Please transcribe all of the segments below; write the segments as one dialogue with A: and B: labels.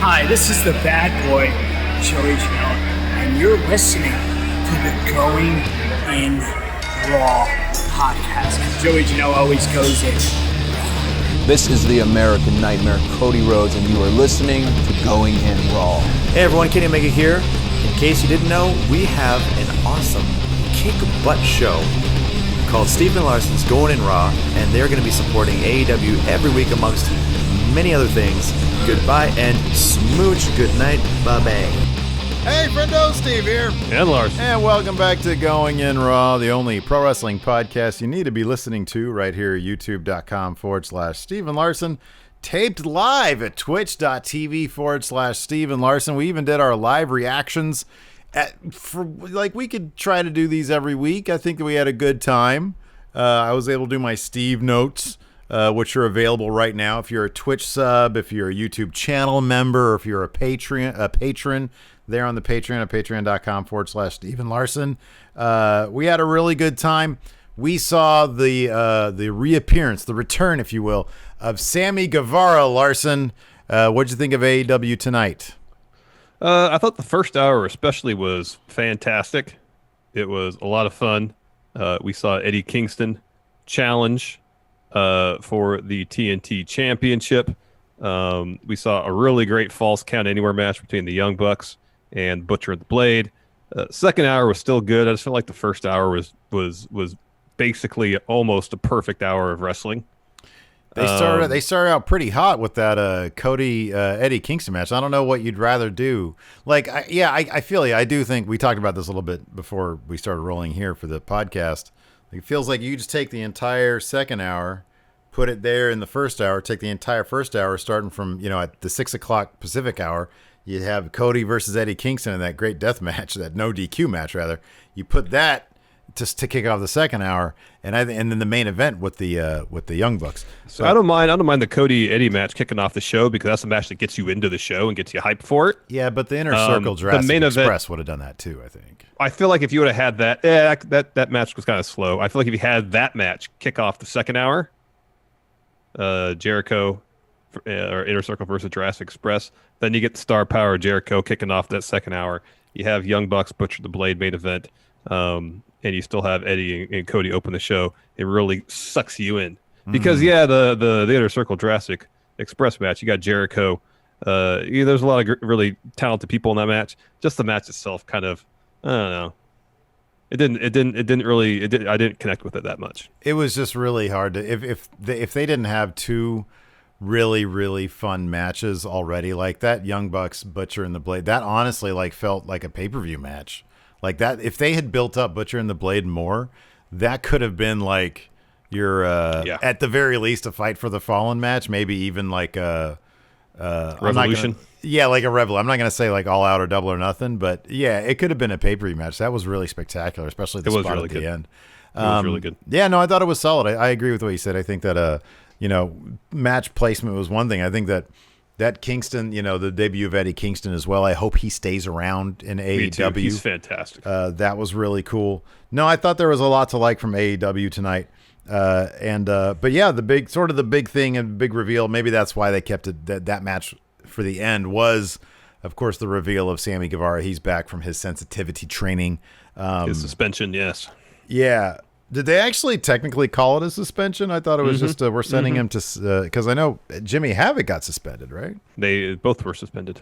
A: Hi, this is the bad boy, Joey Janela, and you're listening to the Going in Raw podcast. Joey Janela always goes in.
B: This is the American Nightmare, Cody Rhodes, and you are listening to Going in Raw.
C: Hey everyone, Kenny Omega here. In case you didn't know, we have an awesome kick-butt show called Steve and Larson's Going in Raw, and they're going to be supporting AEW every week amongst many other things. Goodbye and smooch. Good night. Bye-bye.
D: Hey, friendo, Steve here.
E: And Larson.
D: And welcome back to Going in Raw, the only pro wrestling podcast you need to be listening to right here at youtube.com/Steve and Larson. Taped live at twitch.tv/Steve and Larson. We even did our live reactions. We could try to do these every week. I think that we had a good time. I was able to do my Steve notes, which are available right now. If you're a Twitch sub, if you're a YouTube channel member, or if you're a patron there on the Patreon at patreon.com/Steve and Larson. We had a really good time. We saw the reappearance, the return, if you will, of Sammy Guevara. Larson, what'd you think of AEW tonight?
E: I thought the first hour especially was fantastic. It was a lot of fun. We saw Eddie Kingston challenge for the TNT Championship. We saw a really great Falls Count Anywhere match between the Young Bucks and Butcher and the Blade. Second hour was still good. I just felt like the first hour was basically almost a perfect hour of wrestling.
D: They started out pretty hot with that Cody Eddie Kingston match. I don't know what you'd rather do. I feel you. I do think we talked about this a little bit before we started rolling here for the podcast. It feels like you just take the entire second hour, put it there in the first hour, take the entire first hour, starting from at the 6 o'clock Pacific hour. You have Cody versus Eddie Kingston in that great death match, that no DQ match rather. You put that just to kick off the second hour, and then the main event with the Young Bucks.
E: So I don't mind the Cody Eddie match kicking off the show, because that's the match that gets you into the show and gets you hyped for it.
D: Yeah, but the Inner Circle Jurassic Express would have done that too, I think.
E: I feel like if you would have had that match was kind of slow. I feel like if you had that match kick off the second hour, Jericho or Inner Circle versus Jurassic Express, then you get the Star Power Jericho kicking off that second hour. You have Young Bucks Butcher the Blade main event. And you still have Eddie and Cody open the show. It really sucks you in because the Inner Circle Jurassic Express match, you got Jericho. There's a lot of really talented people in that match. Just the match itself, kind of, I don't know. I didn't connect with it that much. It
D: was just really hard to if they didn't have two really, really fun matches already, like that Young Bucks Butcher and the Blade, that honestly felt like a pay-per-view match. Like that, if they had built up Butcher and the Blade more, that could have been like your, at the very least, a Fight for the Fallen match. Maybe even like a
E: Revolution.
D: Like a Revolution. I'm not gonna say like All Out or Double or Nothing, but yeah, it could have been a pay-per-view match. That was really spectacular, especially the spot at the end.
E: It was really good.
D: Yeah, no, I thought it was solid. I agree with what you said. I think that match placement was one thing. I think that Kingston, the debut of Eddie Kingston as well. I hope he stays around in AEW.
E: Me too. He's fantastic.
D: That was really cool. No, I thought there was a lot to like from AEW tonight. But yeah, the big thing and big reveal, maybe that's why they kept it that match for the end, was of course the reveal of Sammy Guevara. He's back from his sensitivity training.
E: His suspension, yes.
D: Yeah. Did they actually technically call it a suspension? I thought it was just we're sending him to because I know Jimmy Havoc got suspended, right?
E: They both were suspended.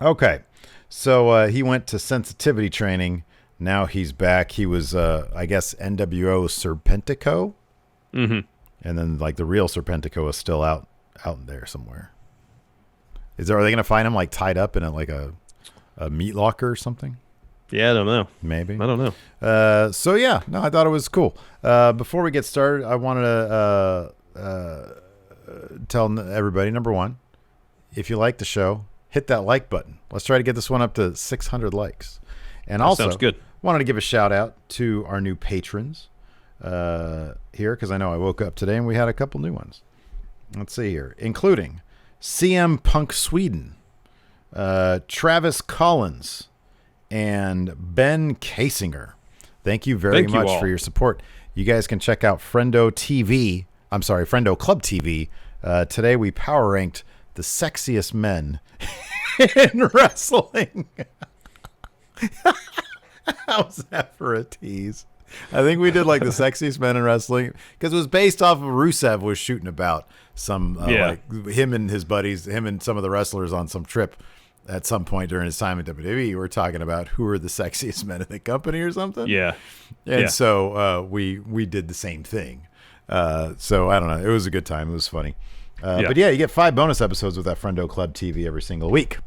D: Okay, so he went to sensitivity training. Now he's back. He was, I guess, NWO Serpentico, and then like the real Serpentico is still out there somewhere. Are they going to find him like tied up in a meat locker or something?
E: Yeah, I don't know.
D: Maybe.
E: I don't know.
D: I thought it was cool. Before we get started, I wanted to tell everybody, number one, if you like the show, hit that like button. Let's try to get this one up to 600 likes. And also,
E: sounds good.
D: Wanted to give a shout out to our new patrons here, because I know I woke up today and we had a couple new ones. Let's see here, including CM Punk Sweden, Travis Collins, and Ben Kasinger. Thank you very much for your support. You guys can check out Friendo Club TV. Today we power ranked the sexiest men in wrestling. How's that for a tease? I think we did like the sexiest men in wrestling because it was based off of Rusev was shooting about some like him and his buddies, him and some of the wrestlers on some trip at some point during his time at WWE. We're talking about who are the sexiest men in the company or something.
E: Yeah.
D: And so we did the same thing. So I don't know. It was a good time. It was funny. But yeah, you get 5 bonus episodes with that Friendo Club TV every single week.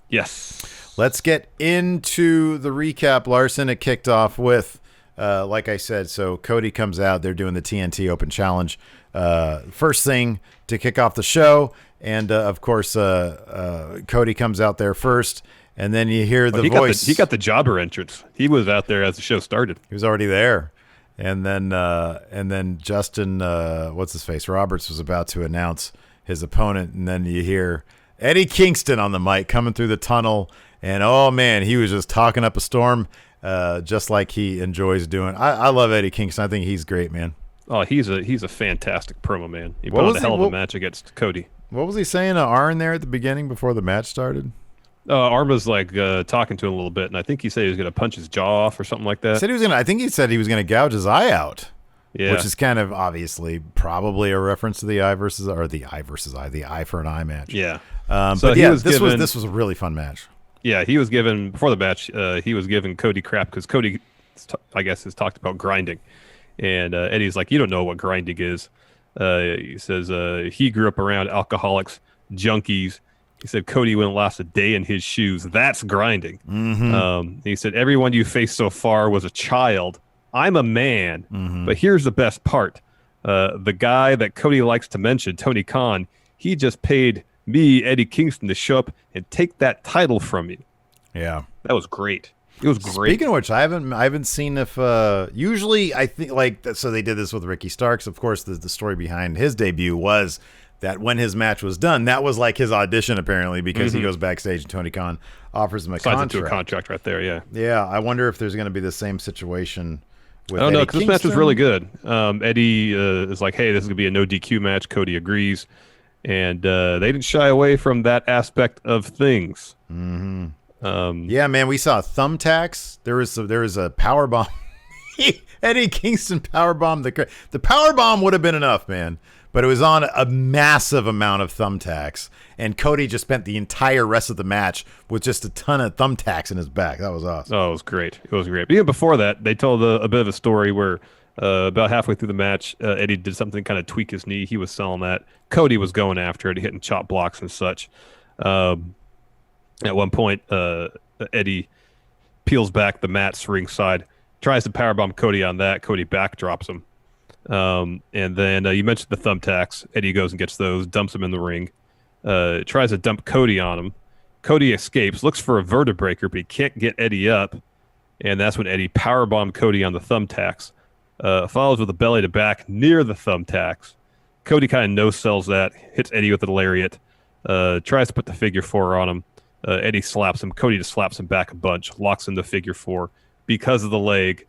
E: Yes.
D: Let's get into the recap, Larson. It kicked off with, like I said, so Cody comes out. They're doing the TNT Open Challenge. First thing to kick off the show. And, of course, Cody comes out there first. And then you hear the voice.
E: He got the jobber entrance. He was out there as the show started.
D: He was already there. And then Justin, what's his face, Roberts was about to announce his opponent. And then you hear Eddie Kingston on the mic coming through the tunnel. And, oh, man, he was just talking up a storm just like he enjoys doing. I love Eddie Kingston. I think he's great, man.
E: Oh, he's a fantastic promo, man. He put on a hell of a match against Cody.
D: What was he saying to Arn there at the beginning before the match started?
E: Arn was like talking to him a little bit, and I think he said he was going to punch his jaw off or something like that.
D: I think he said he was going to gouge his eye out.
E: Yeah.
D: Which is kind of obviously probably a reference to the eye for an eye match.
E: Yeah.
D: But yeah, this was a really fun match.
E: Yeah, he was given before the match. He was giving Cody crap because Cody, I guess, has talked about grinding, and Eddie's like, "You don't know what grinding is." He says he grew up around alcoholics, junkies. He said Cody wouldn't last a day in his shoes. That's grinding. Mm-hmm. He said everyone you faced so far was a child. I'm a man, but here's the best part: the guy that Cody likes to mention, Tony Khan, he just paid me, Eddie Kingston, to show up and take that title from you.
D: Yeah,
E: that was great. It was great.
D: Speaking of which, I haven't seen if usually I think so they did this with Ricky Starks. Of course, the story behind his debut was that when his match was done, that was like his audition apparently because he goes backstage and Tony Khan offers him a contract.
E: Signs into a contract right there. Yeah.
D: Yeah, I wonder if there's going to be the same situation.
E: I don't know because this match was really good. Eddie is like, "Hey, this is gonna be a no DQ match." Cody agrees, and they didn't shy away from that aspect of things.
D: Mm-hmm. Yeah, man, we saw thumbtacks. There was a power bomb. Eddie Kingston power bomb. The power bomb would have been enough, man, but it was on a massive amount of thumbtacks, and Cody just spent the entire rest of the match with just a ton of thumbtacks in his back. That was awesome.
E: Oh, it was great. It was great. But even before that, they told a bit of a story where about halfway through the match, Eddie did something kind of tweak his knee. He was selling that. Cody was going after it, hitting chop blocks and such. At one point, Eddie peels back the mats ringside, tries to powerbomb Cody on that. Cody backdrops him. And then you mentioned the thumbtacks. Eddie goes and gets those, dumps them in the ring, tries to dump Cody on him. Cody escapes, looks for a vertebreaker, but he can't get Eddie up. And that's when Eddie powerbombed Cody on the thumbtacks. Follows with a belly to back near the thumbtacks. Cody kind of no-sells that, hits Eddie with a lariat, tries to put the figure 4 on him. Eddie slaps him. Cody just slaps him back a bunch, locks in the figure 4. Because of the leg,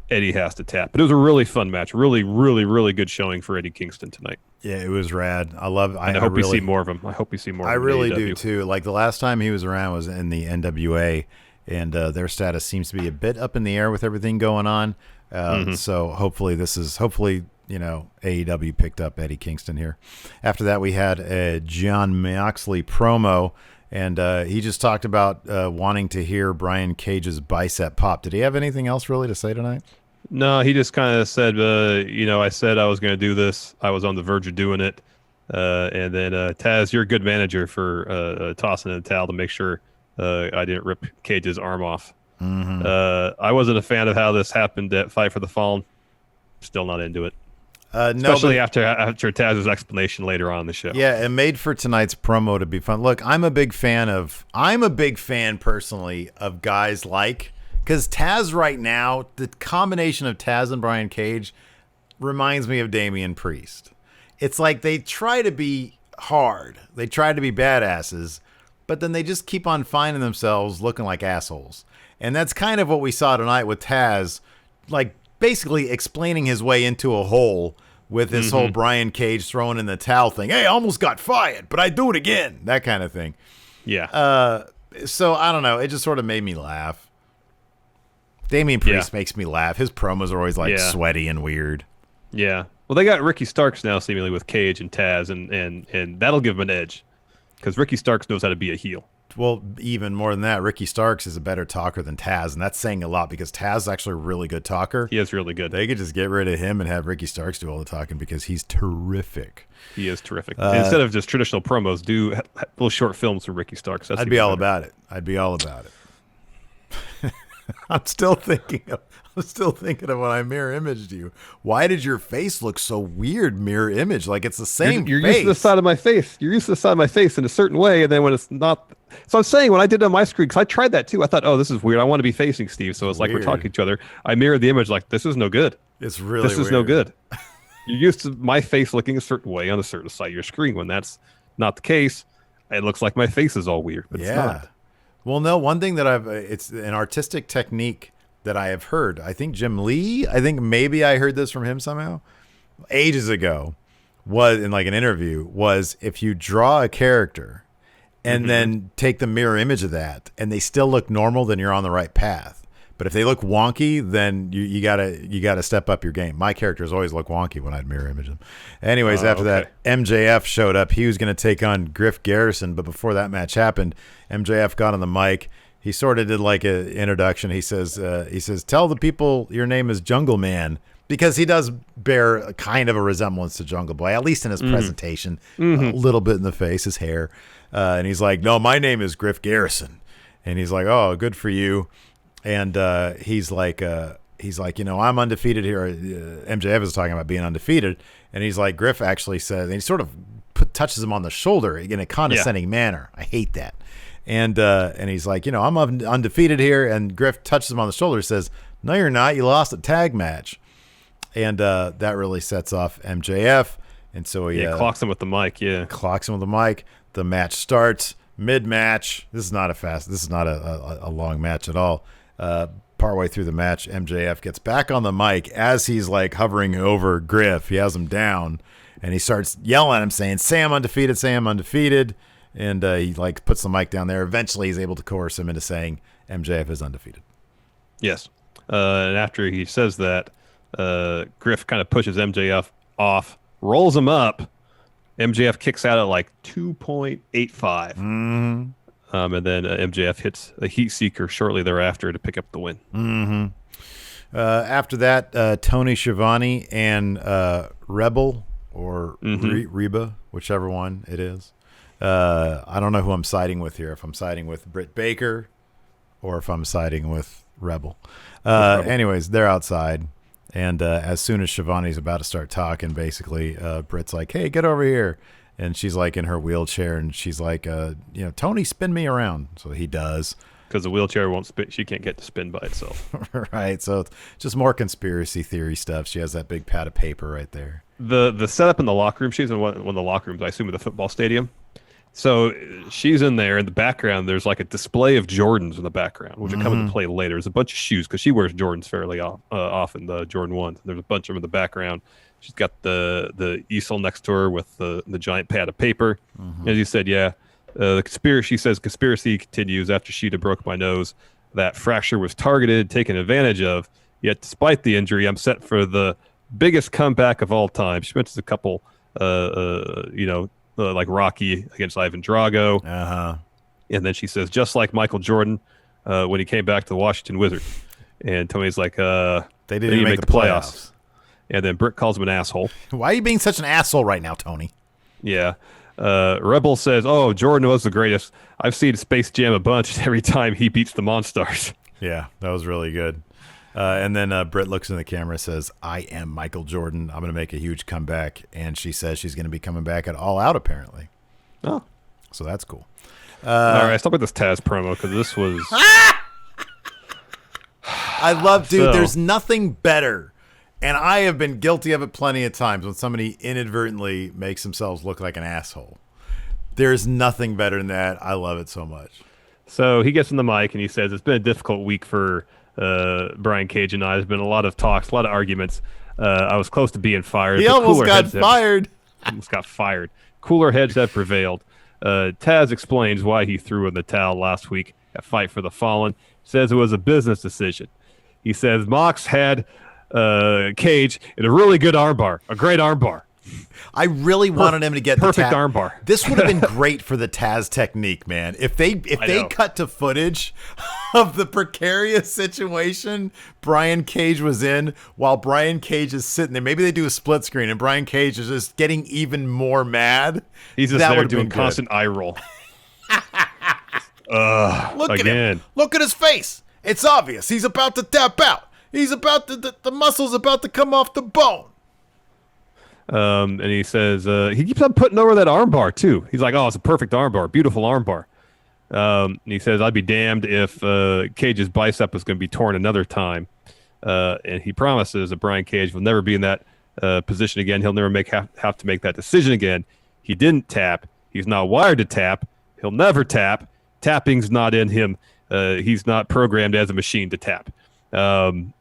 E: Eddie has to tap. But it was a really fun match. Really, really, really good showing for Eddie Kingston tonight.
D: Yeah, it was rad. I love it.
E: I hope we see more of him. I hope we see more of him.
D: I really do, too. Like, the last time he was around was in the NWA, and their status seems to be a bit up in the air with everything going on. So hopefully AEW picked up Eddie Kingston here. After that, we had a Jon Moxley promo. And he just talked about wanting to hear Brian Cage's bicep pop. Did he have anything else really to say tonight?
E: No, he just kind of said, I said I was going to do this. I was on the verge of doing it. And then, Taz, you're a good manager for tossing in the towel to make sure I didn't rip Cage's arm off. Mm-hmm. I wasn't a fan of how this happened at Fight for the Fallen. Still not into it. Especially after Taz's explanation later on in the show.
D: Yeah, it made for tonight's promo to be fun. Look, I'm a big fan personally of guys because Taz right now, the combination of Taz and Brian Cage reminds me of Damian Priest. It's like they try to be hard. They try to be badasses, but then they just keep on finding themselves looking like assholes. And that's kind of what we saw tonight with Taz, like basically explaining his way into a hole with this whole Brian Cage throwing in the towel thing. Hey, I almost got fired, but I do it again. That kind of thing.
E: Yeah.
D: So I don't know. It just sort of made me laugh. Damian Priest makes me laugh. His promos are always like sweaty and weird.
E: Yeah. Well, they got Ricky Starks now, seemingly with Cage and Taz, and that'll give him an edge because Ricky Starks knows how to be a heel.
D: Well, even more than that, Ricky Starks is a better talker than Taz, and that's saying a lot because Taz is actually a really good talker.
E: He is really good.
D: They could just get rid of him and have Ricky Starks do all the talking because he's terrific.
E: He is terrific. Instead of just traditional promos, do little short films for Ricky Starks.
D: I'd be all about it. I'd be all about it. I'm still thinking of when I mirror imaged you. Why did your face look so weird mirror image? Like it's the same
E: You're
D: face.
E: used to the side of my face. You're used to the side of my face in a certain way, and then when it's not. So I'm saying when I did it on my screen, because I tried that too. I thought, oh, this is weird. I want to be facing Steve, so it's like we're talking to each other. I mirrored the image like this is no good.
D: It's really
E: this is no good. You're used to my face looking a certain way on a certain side of your screen. When that's not the case, it looks like my face is all weird, but it's not.
D: Well, no, one thing that it's an artistic technique that I have heard. I think Jim Lee, maybe I heard this from him somehow ages ago, was in like an interview, was if you draw a character and then take the mirror image of that and they still look normal, then you're on the right path. But if they look wonky, then you gotta step up your game. My characters always look wonky when I'd mirror image them. Anyways, after that, MJF showed up. He was going to take on Griff Garrison, but before that match happened, MJF got on the mic. He sort of did like an introduction. He says, tell the people your name is Jungle Man, because he does bear a kind of a resemblance to Jungle Boy, at least in his presentation, a little bit in the face, his hair. And he's like, no, my name is Griff Garrison. And he's like, oh, good for you. And he's like, I'm undefeated here. MJF is talking about being undefeated. And he's like, Griff actually says, and he sort of touches him on the shoulder in a condescending manner. I hate that. And he's like, I'm undefeated here. And Griff touches him on the shoulder, says, no, you're not. You lost a tag match. And that really sets off MJF. And so he
E: clocks him with the mic. Yeah,
D: clocks him with the mic. The match starts mid-match. This is not a long match at all. Partway through the match, MJF gets back on the mic as he's like hovering over Griff. He has him down, and he starts yelling at him, saying, "Say I'm undefeated. Say I'm undefeated." And he like puts the mic down there. Eventually, he's able to coerce him into saying MJF is undefeated.
E: Yes. And after he says that, Griff kind of pushes MJF off, rolls him up. MJF kicks out at like 2.85. And then MJF hits a heat seeker shortly thereafter to pick up the win.
D: After that, Tony Schiavone and Rebel or Reba, whichever one it is. I don't know who I'm siding with here. If I'm siding with Britt Baker or if I'm siding with Rebel. Anyways, they're outside. And as soon as Schiavone's about to start talking, basically, Britt's like, hey, get over here. And she's like in her wheelchair, and she's like, Tony, spin me around. So he does.
E: Because the wheelchair won't spin. She can't get to spin by itself.
D: Right. So it's just more conspiracy theory stuff. She has that big pad of paper right there.
E: The setup in the locker room, she's in one of the locker rooms, I assume, at the football stadium. So she's in there. In the background, there's like a display of Jordans in the background, which will come into play later. There's a bunch of shoes because she wears Jordans fairly often, the Jordan 1s. There's a bunch of them in the background. She's got the easel next to her with the giant pad of paper. As you said, the conspiracy. She says conspiracy continues after Sheeta broke my nose. That fracture was targeted, taken advantage of. Yet, despite the injury, I'm set for the biggest comeback of all time. She mentions a couple, like Rocky against Ivan Drago. And then she says, just like Michael Jordan when he came back to the Washington Wizards. And Tony's like, they didn't make the playoffs. And then Britt calls him an asshole.
D: Why are you being such an asshole right now, Tony?
E: Yeah. Rebel says, oh, Jordan was the greatest. I've seen Space Jam a bunch every time he beats the Monstars.
D: Yeah, that was really good. And then Britt looks in the camera and says, I am Michael Jordan. I'm going to make a huge comeback. And she says she's going to be coming back at All Out, apparently.
E: Oh.
D: So that's cool.
E: All right, stop with this Taz promo because this was...
D: I love, dude, there's nothing better. And I have been guilty of it plenty of times when somebody inadvertently makes themselves look like an asshole. There's nothing better than that. I love it so much.
E: So he gets in the mic and he says, it's been a difficult week for Brian Cage and I. There's been a lot of talks, a lot of arguments. I was close to being fired.
D: He almost got fired.
E: Almost got fired. Cooler heads have prevailed. Taz explains why he threw in the towel last week at Fight for the Fallen. Says it was a business decision. He says Mox had Cage in a really good armbar, a great armbar.
D: I really wanted him to get
E: perfect
D: the
E: armbar.
D: This would have been great for the Taz technique, man. If they cut to footage of the precarious situation Brian Cage was in while Brian Cage is sitting there, maybe they do a split screen and Brian Cage is just getting even more mad.
E: He's just there doing constant eye roll.
D: Look
E: again.
D: at him. Look at his face. It's obvious. He's about to tap out. He's about to, the muscle's about to come off the bone.
E: And he says he keeps on putting over that armbar too. He's like, "Oh, it's a perfect armbar, beautiful armbar." And he says, "I'd be damned if Cage's bicep was going to be torn another time." And he promises that Brian Cage will never be in that position again. He'll never have to make that decision again. He didn't tap. He's not wired to tap. He'll never tap. Tapping's not in him. He's not programmed as a machine to tap. Then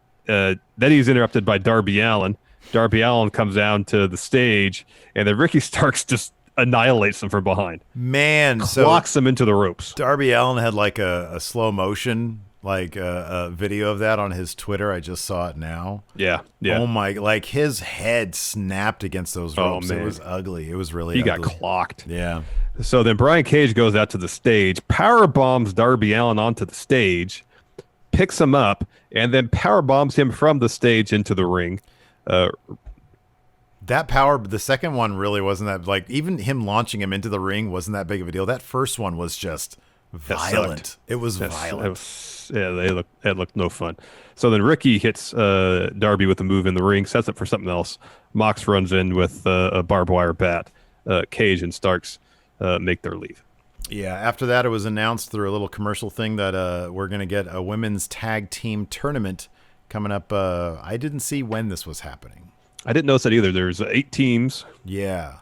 E: he's interrupted by Darby Allin. Darby Allin comes down to the stage, and then Ricky Starks just annihilates him from behind.
D: Man,
E: clocks him into the ropes.
D: Darby Allin had like a slow motion, like a video of that on his Twitter. I just saw it now.
E: Yeah.
D: Oh my! Like his head snapped against those ropes.
E: Man.
D: It was ugly. It was really.
E: He
D: ugly.
E: got clocked.
D: Yeah.
E: So then Brian Cage goes out to the stage, power bombs Darby Allin onto the stage, picks him up, and then power bombs him from the stage into the ring.
D: The second one really wasn't that, like, even him launching him into the ring wasn't that big of a deal. That first one was just violent. It was violent.
E: It looked no fun. So then Ricky hits Darby with a move in the ring, sets up for something else. Mox runs in with a barbed wire bat. Cage and Starks make their leave.
D: Yeah, after that, it was announced through a little commercial thing that we're going to get a women's tag team tournament coming up. I didn't see when this was happening.
E: I didn't notice that either. There's 8 teams.
D: Yeah.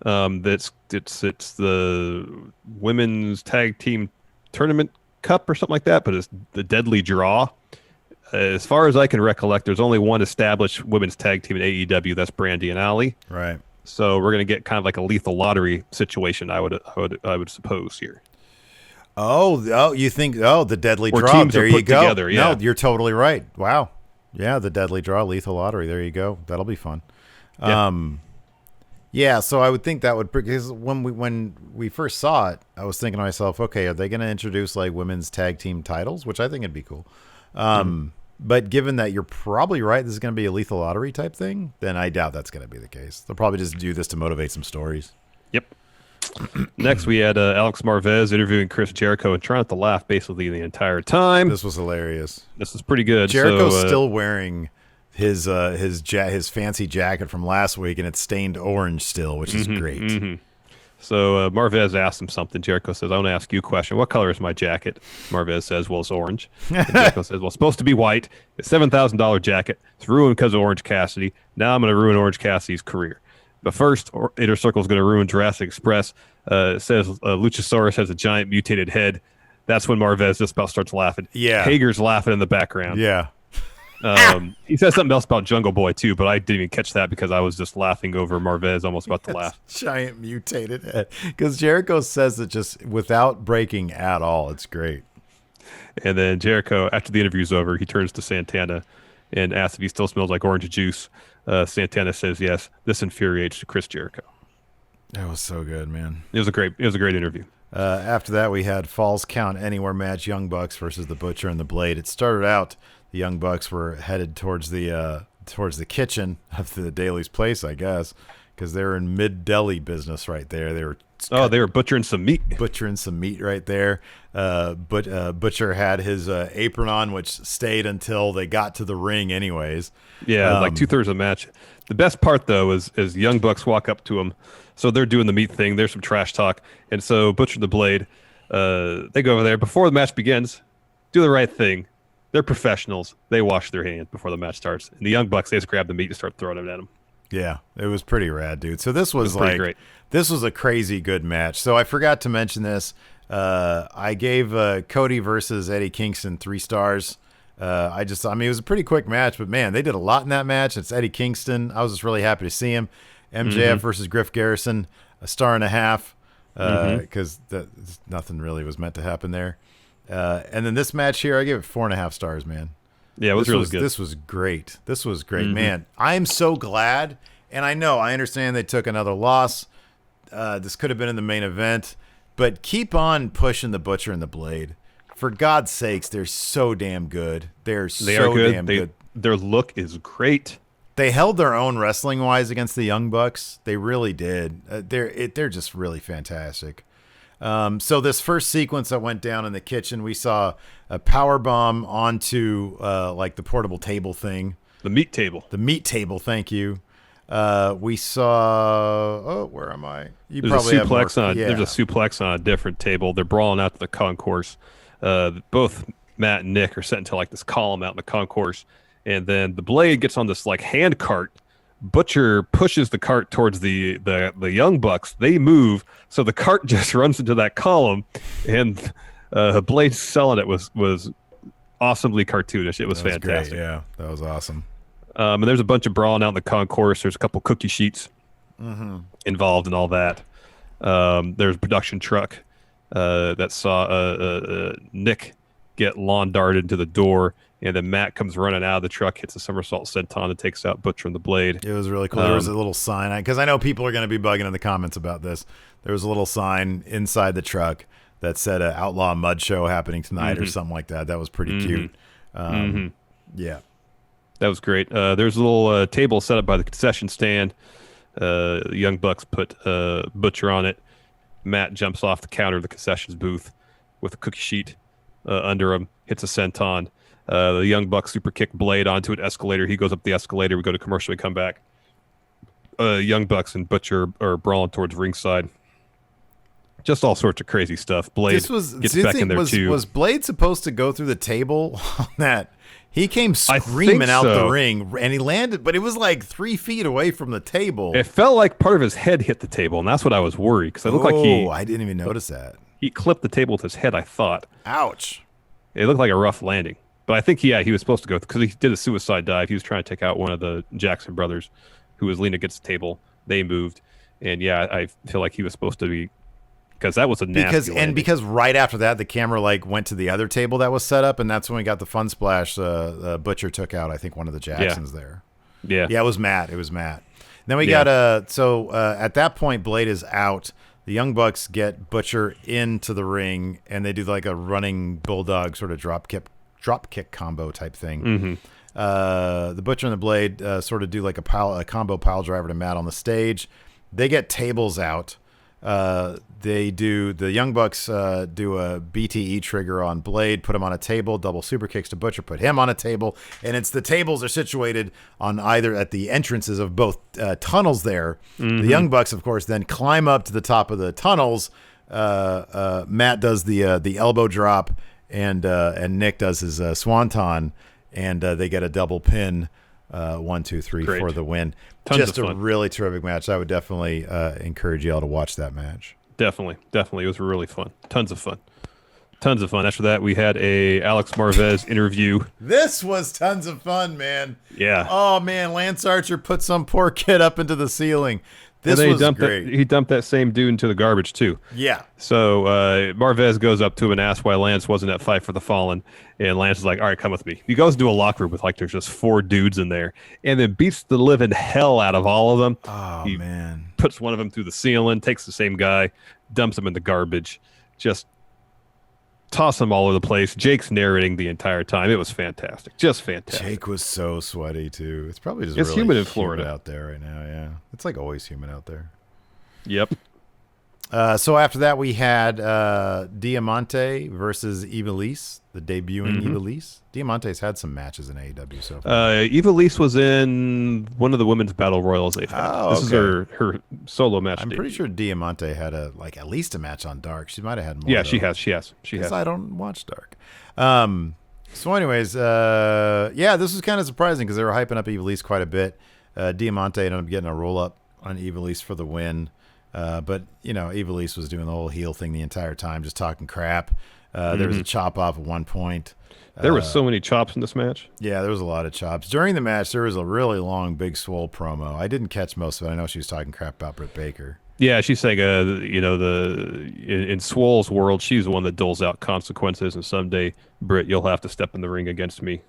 E: It's the women's tag team tournament cup or something like that, but it's the Deadly Draw. As far as I can recollect, there's only one established women's tag team in AEW. That's Brandy and Allie.
D: Right.
E: So we're going to get kind of like a lethal lottery situation, I would suppose here.
D: Oh, you think? Oh, the Deadly
E: Or
D: Draw.
E: teams
D: There
E: are
D: you
E: put
D: go.
E: together, yeah.
D: No, you're totally right. Wow. Yeah, the Deadly Draw, lethal lottery. There you go. That'll be fun.
E: Yeah.
D: Yeah. So I would think that would, because when we first saw it, I was thinking to myself, okay, are they going to introduce like women's tag team titles, which I think it'd be cool. But given that you're probably right, this is going to be a lethal lottery type thing, then I doubt that's going to be the case. They'll probably just do this to motivate some stories.
E: Yep. Next, we had Alex Marvez interviewing Chris Jericho and trying not to laugh basically the entire time.
D: This was hilarious.
E: This is pretty good.
D: Jericho's still wearing his fancy jacket from last week, and it's stained orange still, which is great.
E: Mm-hmm. So Marvez asked him something. Jericho says, "I want to ask you a question. What color is my jacket?" Marvez says, "Well, it's orange." And Jericho says, "Well, it's supposed to be white. It's $7,000 jacket. It's ruined because of Orange Cassidy. Now I'm going to ruin Orange Cassidy's career. But first, Inner Circle is going to ruin Jurassic Express." It says Luchasaurus has a giant mutated head. That's when Marvez just about starts laughing.
D: Yeah.
E: Hager's laughing in the background.
D: Yeah.
E: He says something else about Jungle Boy too, but I didn't even catch that because I was just laughing over Marvez, almost about to laugh.
D: Giant mutated head. Because Jericho says it just without breaking at all. It's great.
E: And then Jericho, after the interview's over, he turns to Santana and asks if he still smells like orange juice. Santana says yes. This infuriates Chris Jericho.
D: That was so good, man.
E: It was a great interview.
D: After that, we had Falls Count Anywhere match, Young Bucks versus the Butcher and the Blade. It started out, the Young Bucks were headed towards the kitchen of the Daily's place, I guess, because they're in mid-deli business right there. They were
E: butchering some meat.
D: Butchering some meat right there. Butcher had his apron on, which stayed until they got to the ring anyways.
E: Yeah, like 2/3 of the match. The best part, though, is Young Bucks walk up to him. So they're doing the meat thing. There's some trash talk. And so Butcher and the Blade, they go over there. Before the match begins, do the right thing. They're professionals. They wash their hands before the match starts. And the Young Bucks, they just grab the meat and start throwing it at them.
D: Yeah, it was pretty rad, dude. So this was
E: great.
D: This was a crazy good match. So I forgot to mention this. I gave Cody versus Eddie Kingston 3 stars. It was a pretty quick match, but man, they did a lot in that match. It's Eddie Kingston. I was just really happy to see him. MJF versus Griff Garrison, 1.5 stars. because nothing really was meant to happen there. And then this match here, I give it 4.5 stars, man.
E: Yeah, it was really good.
D: This was great. This was great, man. I'm so glad, and I understand they took another loss. This could have been in the main event, but keep on pushing the Butcher and the Blade. For God's sakes, they're so damn good. They are damn good.
E: Their look is great.
D: They held their own wrestling-wise against the Young Bucks. They really did. They're just really fantastic. So this first sequence that went down in the kitchen, we saw a power bomb onto like the portable table thing.
E: The meat table.
D: The meat table, thank you. We saw. Where am I?
E: There's a suplex on a different table. They're brawling out to the concourse. Both Matt and Nick are set into like this column out in the concourse, and then the Blade gets on this like hand cart. Butcher pushes the cart towards the Young Bucks. They move, so the cart just runs into that column, and Blade selling it was awesomely cartoonish. It was fantastic.
D: Great. Yeah, that was awesome.
E: And there's a bunch of brawling out in the concourse. There's a couple cookie sheets involved in all that. There's a production truck that saw Nick get lawn darted into the door, and then Matt comes running out of the truck, hits a somersault senton, and takes out Butcher and the Blade.
D: It was really cool. There was a little sign, because I know people are going to be bugging in the comments about this. There was a little sign inside the truck that said Outlaw Mud Show happening tonight or something like that. That was pretty cute. Yeah.
E: That was great. There's a little table set up by the concession stand. The Young Bucks put Butcher on it. Matt jumps off the counter of the concessions booth with a cookie sheet under him, hits a senton. The Young Bucks super kick Blade onto an escalator. He goes up the escalator. We go to commercial. We come back. Young Bucks and Butcher are brawling towards ringside. Just all sorts of crazy stuff. Blade gets back in there too.
D: Was Blade supposed to go through the table on that? He came screaming out the ring, and he landed, but it was like 3 feet away from the table.
E: It felt like part of his head hit the table, and that's what I was worried, because it looked like
D: I didn't even notice that.
E: He clipped the table with his head, I thought.
D: Ouch.
E: It looked like a rough landing. But I think, he was supposed to go, because he did a suicide dive. He was trying to take out one of the Jackson brothers, who was leaning against the table. They moved. And, I feel like he was supposed to be, because that was a nasty landing.
D: Because right after that, the camera went to the other table that was set up, and that's when we got the fun splash. Butcher took out, I think, one of the Jacksons there.
E: Yeah.
D: Yeah, it was Matt. Then we got at that point, Blade is out. The Young Bucks get Butcher into the ring, and they do like a running bulldog sort of drop kick combo type thing. The Butcher and the Blade sort of do like a combo pile driver to Matt on the stage. They get tables out. The Young Bucks do a BTE trigger on Blade, put him on a table, double super kicks to Butcher, put him on a table, and the tables are situated on either at the entrances of both tunnels there. The Young Bucks, of course, then climb up to the top of the tunnels. Matt does the elbow drop, and Nick does his swanton, and they get a double pin. 1, 2, 3
E: Great.
D: For the win.
E: Tons
D: Just
E: of
D: a
E: fun.
D: really terrific match. I would definitely encourage y'all to watch that match.
E: Definitely. It was really fun. Tons of fun. After that, we had a Alex Marvez interview.
D: This was tons of fun, man.
E: Yeah.
D: Oh, man. Lance Archer put some poor kid up into the ceiling. This was great.
E: He dumped that same dude into the garbage, too.
D: Yeah.
E: So Marvez goes up to him and asks why Lance wasn't at Fight for the Fallen. And Lance is like, all right, come with me. He goes into a locker room with there's just 4 dudes in there, and then beats the living hell out of all of them.
D: Oh,
E: he
D: man.
E: Puts one of them through the ceiling, takes the same guy, dumps him in the garbage, just toss him all over the place. Jake's narrating the entire time. It was fantastic. Just fantastic.
D: Jake was so sweaty, too. It's probably just
E: It's
D: really
E: humid in Florida
D: out there right now, yeah. It's like always humid out there.
E: Yep.
D: So after that, we had Diamante versus Ivelisse, the debuting Ivelisse. Diamante's had some matches in AEW so far.
E: Ivelisse was in one of the women's battle royals they've had.
D: Oh,
E: this is her solo match.
D: I'm pretty sure Diamante had at least a match on Dark. She might have had more.
E: Yeah,
D: though.
E: she has.
D: I don't watch Dark. So anyways, this was kind of surprising because they were hyping up Ivelisse quite a bit. Diamante ended up getting a roll up on Ivelisse for the win. But Ivelisse was doing the whole heel thing the entire time, just talking crap. There was a chop off at one point.
E: There were so many chops in this match.
D: Yeah, there was a lot of chops. During the match, there was a really long Big Swole promo. I didn't catch most of it. I know she was talking crap about Britt Baker.
E: Yeah, she's saying, in Swole's world, she's the one that doles out consequences, and someday, Britt, you'll have to step in the ring against me.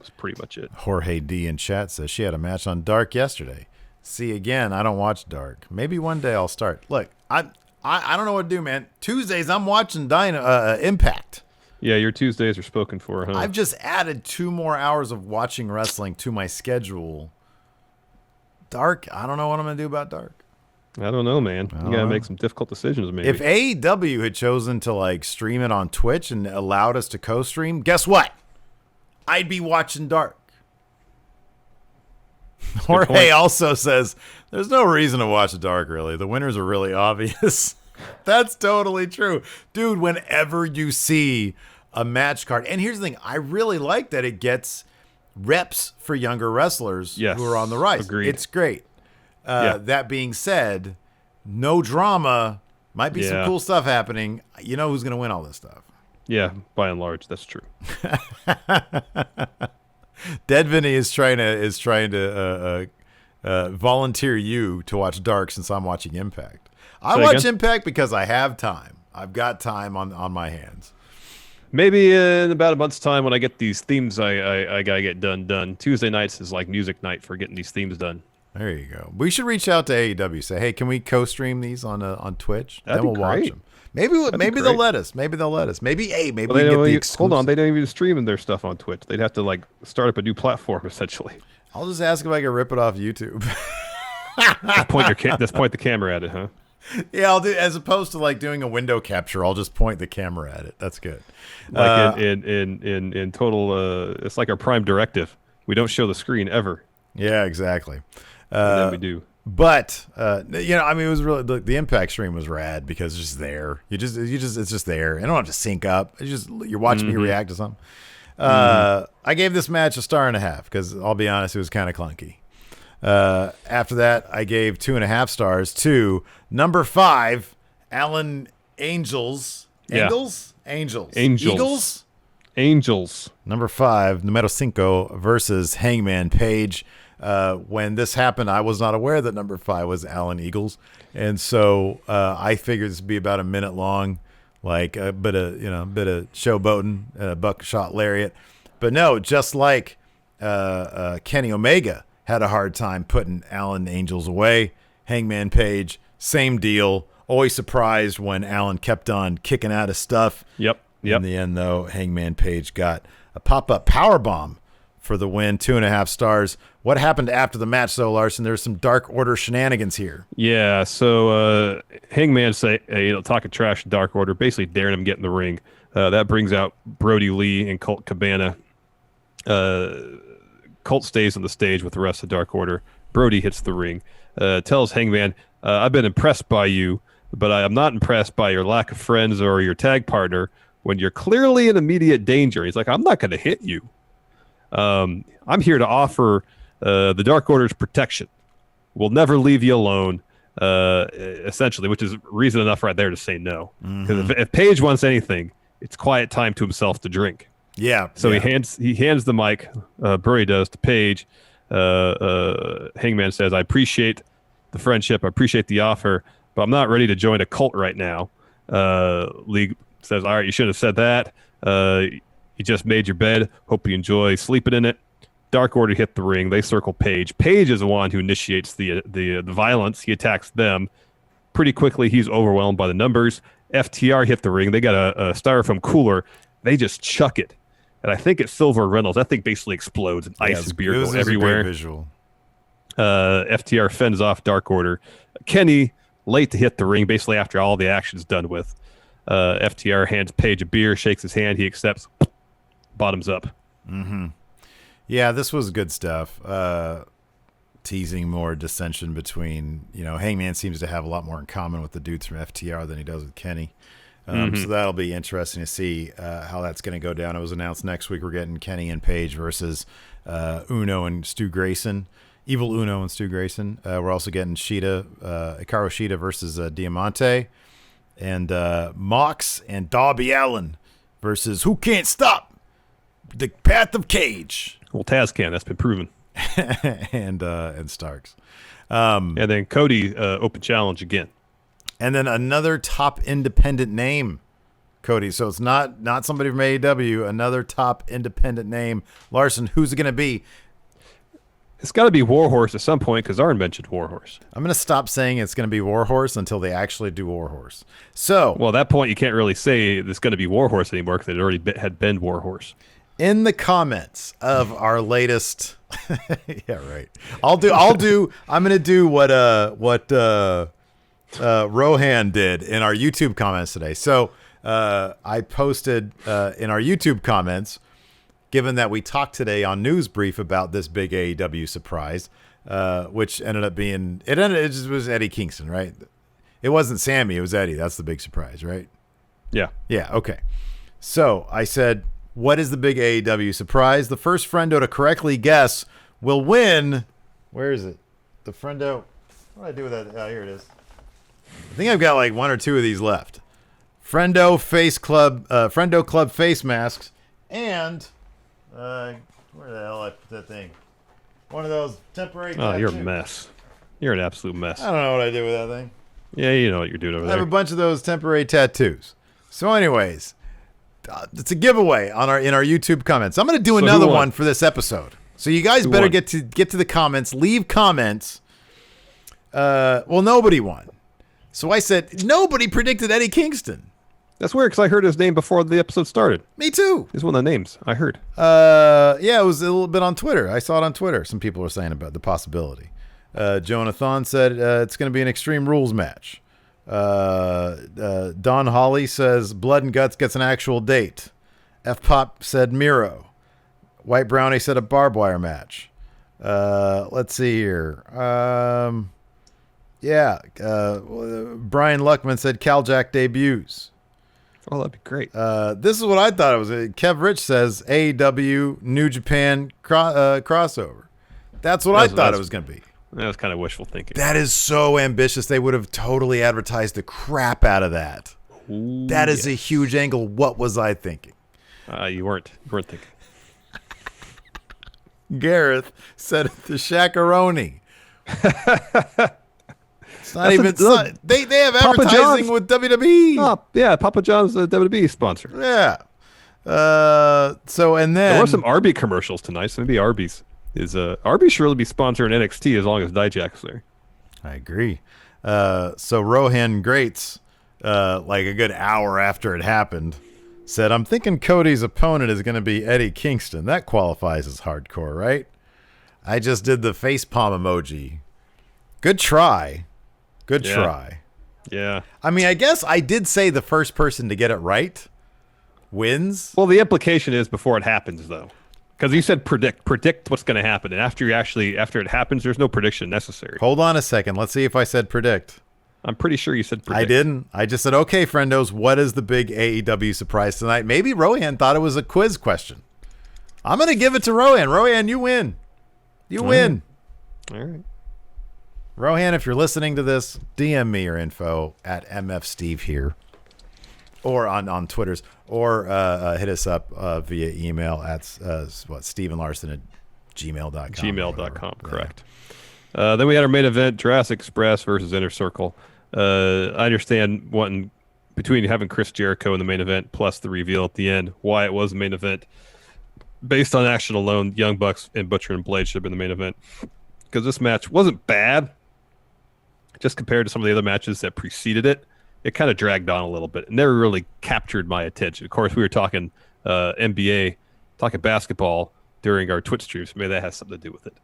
E: That's pretty much it.
D: Jorge D in chat says she had a match on Dark yesterday. See, again, I don't watch Dark. Maybe one day I'll start. Look, I don't know what to do, man. Tuesdays, I'm watching Impact.
E: Yeah, your Tuesdays are spoken for, huh?
D: I've just added 2 more hours of watching wrestling to my schedule. Dark, I don't know what I'm going to do about Dark.
E: I don't know, man. You got to make some difficult decisions, maybe.
D: If AEW had chosen to stream it on Twitch and allowed us to co-stream, guess what? I'd be watching Dark. Jorge also says, there's no reason to watch Dark, really. The winners are really obvious. That's totally true. Dude, whenever you see a match card, and here's the thing, I really like that it gets reps for younger wrestlers who are on the rise.
E: Agreed.
D: It's great. That being said, no drama, might be some cool stuff happening. You know who's going to win all this stuff.
E: Yeah, by and large, that's true.
D: Dead Vinny is trying to volunteer you to watch Dark since I'm watching Impact. I watch Impact because I have time. I've got time on my hands.
E: Maybe in about a month's time when I get these themes I gotta get done. Tuesday nights is like music night for getting these themes done.
D: There you go. We should reach out to AEW. Say, hey, can we co-stream these on Twitch?
E: That'd
D: then
E: be
D: we'll
E: great.
D: watch them. Maybe they'll let us. Maybe we can get the exclusive.
E: Hold on, they don't even stream their stuff on Twitch. They'd have to start up a new platform essentially.
D: I'll just ask if I can rip it off YouTube.
E: Just point the camera at it, huh?
D: Yeah, I'll do, as opposed to doing a window capture. I'll just point the camera at it. That's good.
E: In total, it's like our prime directive. We don't show the screen ever.
D: Yeah, exactly.
E: And then we do.
D: But it was really the Impact stream was rad because it's just there. It's just there. I don't have to sync up. You're watching me react to something. I gave this match a 1.5 because I'll be honest, it was kind of clunky. After that, I gave 2.5 stars to number 5, Alan Angels. Angels. Number 5, numero 5 versus Hangman Page. When this happened, I was not aware that number 5 was Alan Eagles, and so I figured this would be about a minute long, like a bit of showboating, buckshot lariat. But no, just like Kenny Omega had a hard time putting Alan Angels away, Hangman Page, same deal. Always surprised when Alan kept on kicking out of stuff.
E: Yep.
D: In the end, though, Hangman Page got a pop-up powerbomb for the win, 2.5 stars. What happened after the match, though, Larson? There's some Dark Order shenanigans here.
E: Yeah, so Hangman talking trash to Dark Order, basically daring him to get in the ring. That brings out Brody Lee and Colt Cabana. Colt stays on the stage with the rest of Dark Order. Brody hits the ring, tells Hangman, I've been impressed by you, but I am not impressed by your lack of friends or your tag partner when you're clearly in immediate danger. He's like, I'm not going to hit you. I'm here to offer the Dark Order's protection. We'll never leave you alone, essentially, which is reason enough right there to say no. Because if Page wants anything, it's quiet time to himself to drink.
D: Yeah.
E: So he hands the mic, Brody does, to Page. Hangman says, I appreciate the friendship, I appreciate the offer, but I'm not ready to join a cult right now. League says, all right, you shouldn't have said that. You just made your bed. Hope you enjoy sleeping in it. Dark Order hit the ring. They circle Page. Page is the one who initiates the violence. He attacks them. Pretty quickly, he's overwhelmed by the numbers. FTR hit the ring. They got a styrofoam cooler. They just chuck it. And I think it's Silver Reynolds. That thing basically explodes and ice and beer go everywhere.
D: A great visual.
E: FTR fends off Dark Order. Kenny, late to hit the ring, basically after all the action's done with. FTR hands Page a beer, shakes his hand. He accepts. Bottoms up.
D: Yeah, this was good stuff. Teasing more dissension between, Hangman seems to have a lot more in common with the dudes from FTR than he does with Kenny. So that'll be interesting to see how that's going to go down. It was announced next week we're getting Kenny and Page versus Uno and Stu Grayson. Evil Uno and Stu Grayson. We're also getting Hikaru Shida versus Diamante. And Mox and Darby Allin versus Who Can't Stop the Path of Cage.
E: Well, Taz can. That's been proven.
D: and Starks.
E: And then Cody open challenge again.
D: And then another top independent name, Cody. So it's not somebody from AEW, another top independent name. Larson, who's it going to be?
E: It's got to be Warhorse at some point because Arn mentioned Warhorse.
D: I'm going to stop saying it's going to be Warhorse until they actually do Warhorse. So,
E: well, at that point, you can't really say it's going to be Warhorse anymore because it already had been Warhorse.
D: In the comments of our latest, yeah, right. I'm going to do what Rohan did in our YouTube comments today. So I posted in our YouTube comments, given that we talked today on News Brief about this big AEW surprise, which ended up being, it just was Eddie Kingston, right? It wasn't Sammy, it was Eddie. That's the big surprise, right?
E: Yeah.
D: Yeah, okay. So I said, what is the big AEW surprise? The first friendo to correctly guess will win. Where is it? The friendo. What do I do with that? Oh, here it is. I think I've got like one or two of these left. Friendo Club face masks, and where the hell I put that thing? One of those temporary.
E: Oh, you're a mess. You're an absolute mess.
D: I don't know what I did with that thing.
E: Yeah, you know what you're doing over
D: I
E: there.
D: have a bunch of those temporary tattoos. So, anyways, it's a giveaway in our YouTube comments. I'm going to do another one for this episode. So you guys better get to the comments. Leave comments. Well, nobody won. So I said nobody predicted Eddie Kingston.
E: That's weird because I heard his name before the episode started.
D: Me too.
E: He's one of the names I heard.
D: Yeah, it was a little bit on Twitter. I saw it on Twitter. Some people were saying about the possibility. Jonathan said it's going to be an Extreme Rules match. Don Holly says Blood and Guts gets an actual date. F Pop said Miro. White Brownie said a barbed wire match. Let's see here. Brian Luckman said Caljack debuts.
E: Oh, that'd be great.
D: This is what I thought it was. Kev Rich says AEW New Japan crossover. That's what I thought it was going to be.
E: That was kind of wishful thinking.
D: That is so ambitious. They would have totally advertised the crap out of that.
E: Ooh,
D: that is a huge angle. What was I thinking?
E: You weren't thinking.
D: Gareth said the Shakaroni. It's not even. They have
E: Papa
D: advertising
E: John's,
D: with WWE.
E: Oh, yeah, Papa John's the WWE sponsor.
D: Yeah. So and then
E: there were some Arby commercials tonight. So maybe Arby's should really be sponsoring NXT as long as Dijak's there.
D: I agree. So Rohan Greats, like a good hour after it happened, said, "I'm thinking Cody's opponent is going to be Eddie Kingston. That qualifies as hardcore, right?" I just did the face palm emoji. Good try. Good try.
E: Yeah.
D: I mean, I guess I did say the first person to get it right wins.
E: Well, the implication is before it happens, though. Because you said predict what's going to happen. And after it happens, there's no prediction necessary.
D: Hold on a second. Let's see if I said predict.
E: I'm pretty sure you said predict.
D: I didn't. I just said, okay, friendos, what is the big AEW surprise tonight? Maybe Rohan thought it was a quiz question. I'm going to give it to Rohan. Rohan, you win. You win.
E: All right.
D: Rohan, if you're listening to this, DM me your info at MFSteve here. Or on Twitters. Or hit us up via email at Steve and Larson at gmail.com.
E: Gmail.com, correct. Then we had our main event, Jurassic Express versus Inner Circle. I understand between having Chris Jericho in the main event plus the reveal at the end, why it was the main event. Based on action alone, Young Bucks and Butcher and Blade should have been the main event. Because this match wasn't bad. Just compared to some of the other matches that preceded it, it kind of dragged on a little bit. It never really captured my attention. Of course, we were talking NBA, talking basketball during our Twitch streams. Maybe that has something to do with it.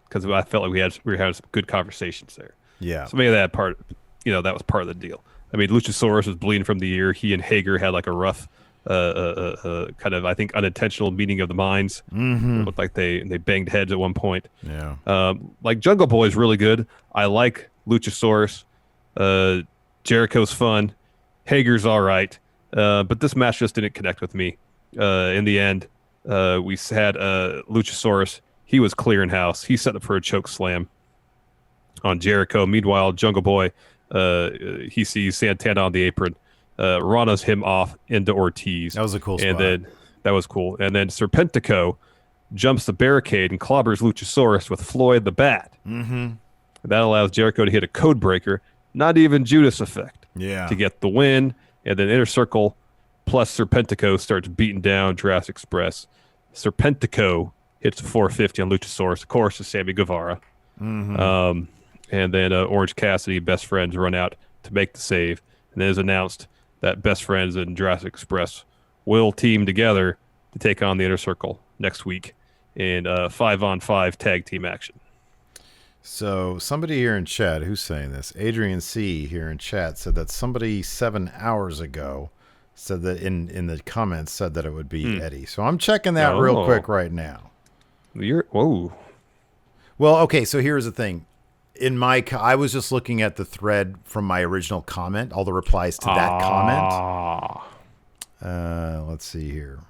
E: Because I felt like we were having some good conversations there.
D: Yeah.
E: So maybe that was part of the deal. I mean, Luchasaurus was bleeding from the ear. He and Hager had like a rough, kind of, I think, unintentional meeting of the minds.
D: Mm-hmm.
E: It looked like they banged heads at one point.
D: Yeah.
E: Like Jungle Boy is really good. I like Luchasaurus. Jericho's fun. Hager's all right. But this match just didn't connect with me. In the end, we had Luchasaurus. He was clearing house. He set up for a choke slam on Jericho. Meanwhile, Jungle Boy, he sees Santana on the apron. Rana's him off into Ortiz.
D: That was a cool spot.
E: And then that was cool. And then Serpentico jumps the barricade and clobbers Luchasaurus with Floyd the Bat. Mm-hmm. That allows Jericho to hit a code breaker, not even Judas effect, to get the win. And then Inner Circle plus Serpentico starts beating down Jurassic Express. Serpentico hits a 450 on Luchasaurus. Of course, it's Sammy Guevara. Mm-hmm. And then Orange Cassidy, Best Friends, run out to make the save. And then it's announced that Best Friends and Jurassic Express will team together to take on the Inner Circle next week in 5-on-5 tag team action.
D: So somebody here in chat, who's saying this? Adrian C. here in chat said that somebody 7 hours ago said that in the comments said that it would be Eddie. So I'm checking that real quick right now.
E: Whoa.
D: Well, okay, so here's the thing. I was just looking at the thread from my original comment, all the replies to that comment. Let's see here.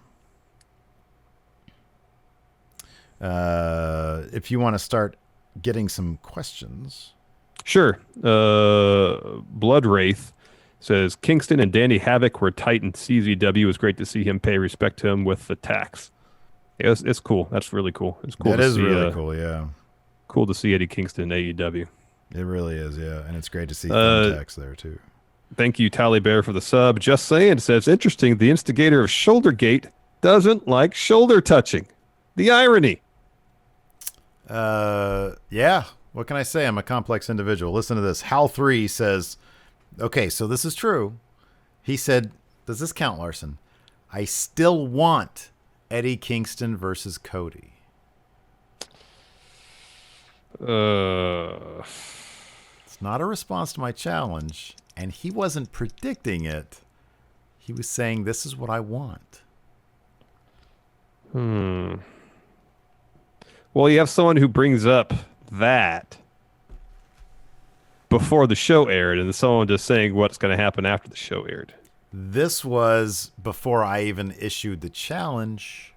D: If you want to start getting some questions.
E: Sure. Blood Wraith says, Kingston and Danny Havoc were tight in CZW. It was great to see him pay respect to him with the tax. Yeah, it's cool. That's really cool. It's cool.
D: That is really cool, yeah.
E: Cool to see Eddie Kingston in AEW.
D: It really is, yeah. And it's great to see Thumbtacks there, too.
E: Thank you, Tally Bear, for the sub. Just saying, says, interesting, the instigator of Shouldergate doesn't like shoulder touching. The irony.
D: Yeah. What can I say? I'm a complex individual. Listen to this. Hal3 says, okay, so this is true. He said, does this count, Larson? I still want Eddie Kingston versus Cody. It's not a response to my challenge, and he wasn't predicting it. He was saying, this is what I want.
E: Well, you have someone who brings up that before the show aired, and someone just saying what's going to happen after the show aired.
D: This was before I even issued the challenge.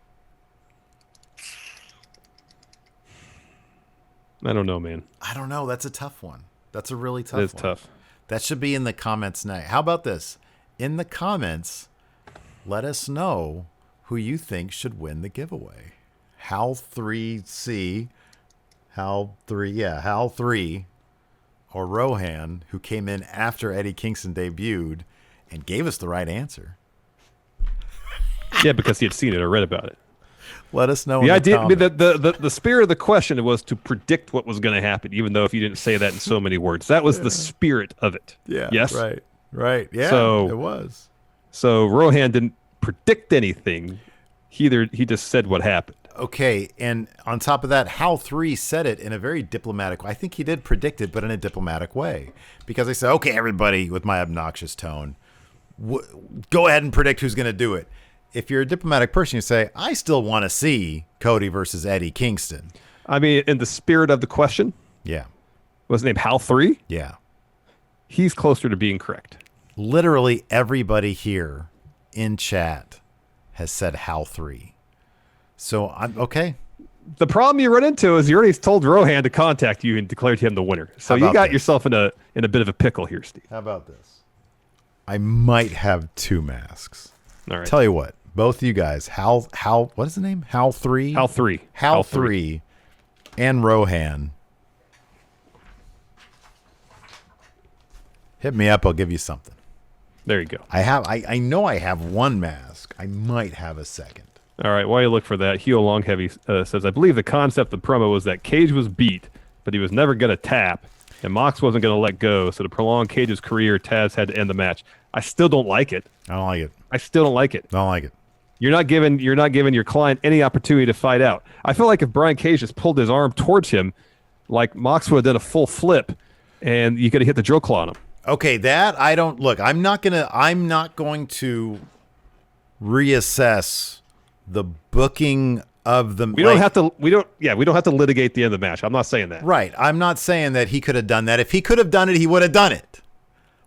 E: I don't know, man.
D: I don't know. That's a tough one. That's a really tough one.
E: It is tough.
D: That should be in the comments now. How about this? In the comments, let us know who you think should win the giveaway. Hal3C, Hal3, or Rohan, who came in after Eddie Kingston debuted and gave us the right answer.
E: Yeah, because he had seen it or read about it.
D: Let us know.
E: The idea, the spirit of the question was to predict what was going to happen, even though if you didn't say that in so many words, that was the spirit of it.
D: Yeah.
E: Yes.
D: Right. Yeah.
E: So
D: it was.
E: So Rohan didn't predict anything. He just said what happened.
D: Okay, and on top of that, Hal3 said it in a very diplomatic way. I think he did predict it, but in a diplomatic way. Because I said, okay, everybody, with my obnoxious tone, go ahead and predict who's going to do it. If you're a diplomatic person, you say, I still want to see Cody versus Eddie Kingston.
E: I mean, in the spirit of the question,
D: yeah,
E: was his name Hal3?
D: Yeah.
E: He's closer to being correct.
D: Literally everybody here in chat has said Hal3. So I'm okay.
E: The problem you run into is you already told Rohan to contact you and declared him the winner. So you got yourself in a bit of a pickle here, Steve.
D: How about this? I might have two masks.
E: All right.
D: Tell you what, both you guys, Hal, what is the name? Hal3? Hal3 and Rohan. Hit me up, I'll give you something.
E: There you go.
D: I know I have one mask. I might have a second.
E: All right, while you look for that, Hugh Longheavy says, I believe the concept of the promo was that Cage was beat, but he was never going to tap, and Mox wasn't going to let go, so to prolong Cage's career, Taz had to end the match. I still don't like it.
D: I don't like it.
E: I still don't like it.
D: I don't like it.
E: You're not giving your client any opportunity to fight out. I feel like if Brian Cage just pulled his arm towards him, like Mox would have done a full flip, and you could have hit the drill claw on him.
D: Okay, that I don't look. I'm not going to reassess the booking of the.
E: We don't have to litigate the end of the match. I'm not saying that.
D: Right. I'm not saying that he could have done that. If he could have done it, he would have done it.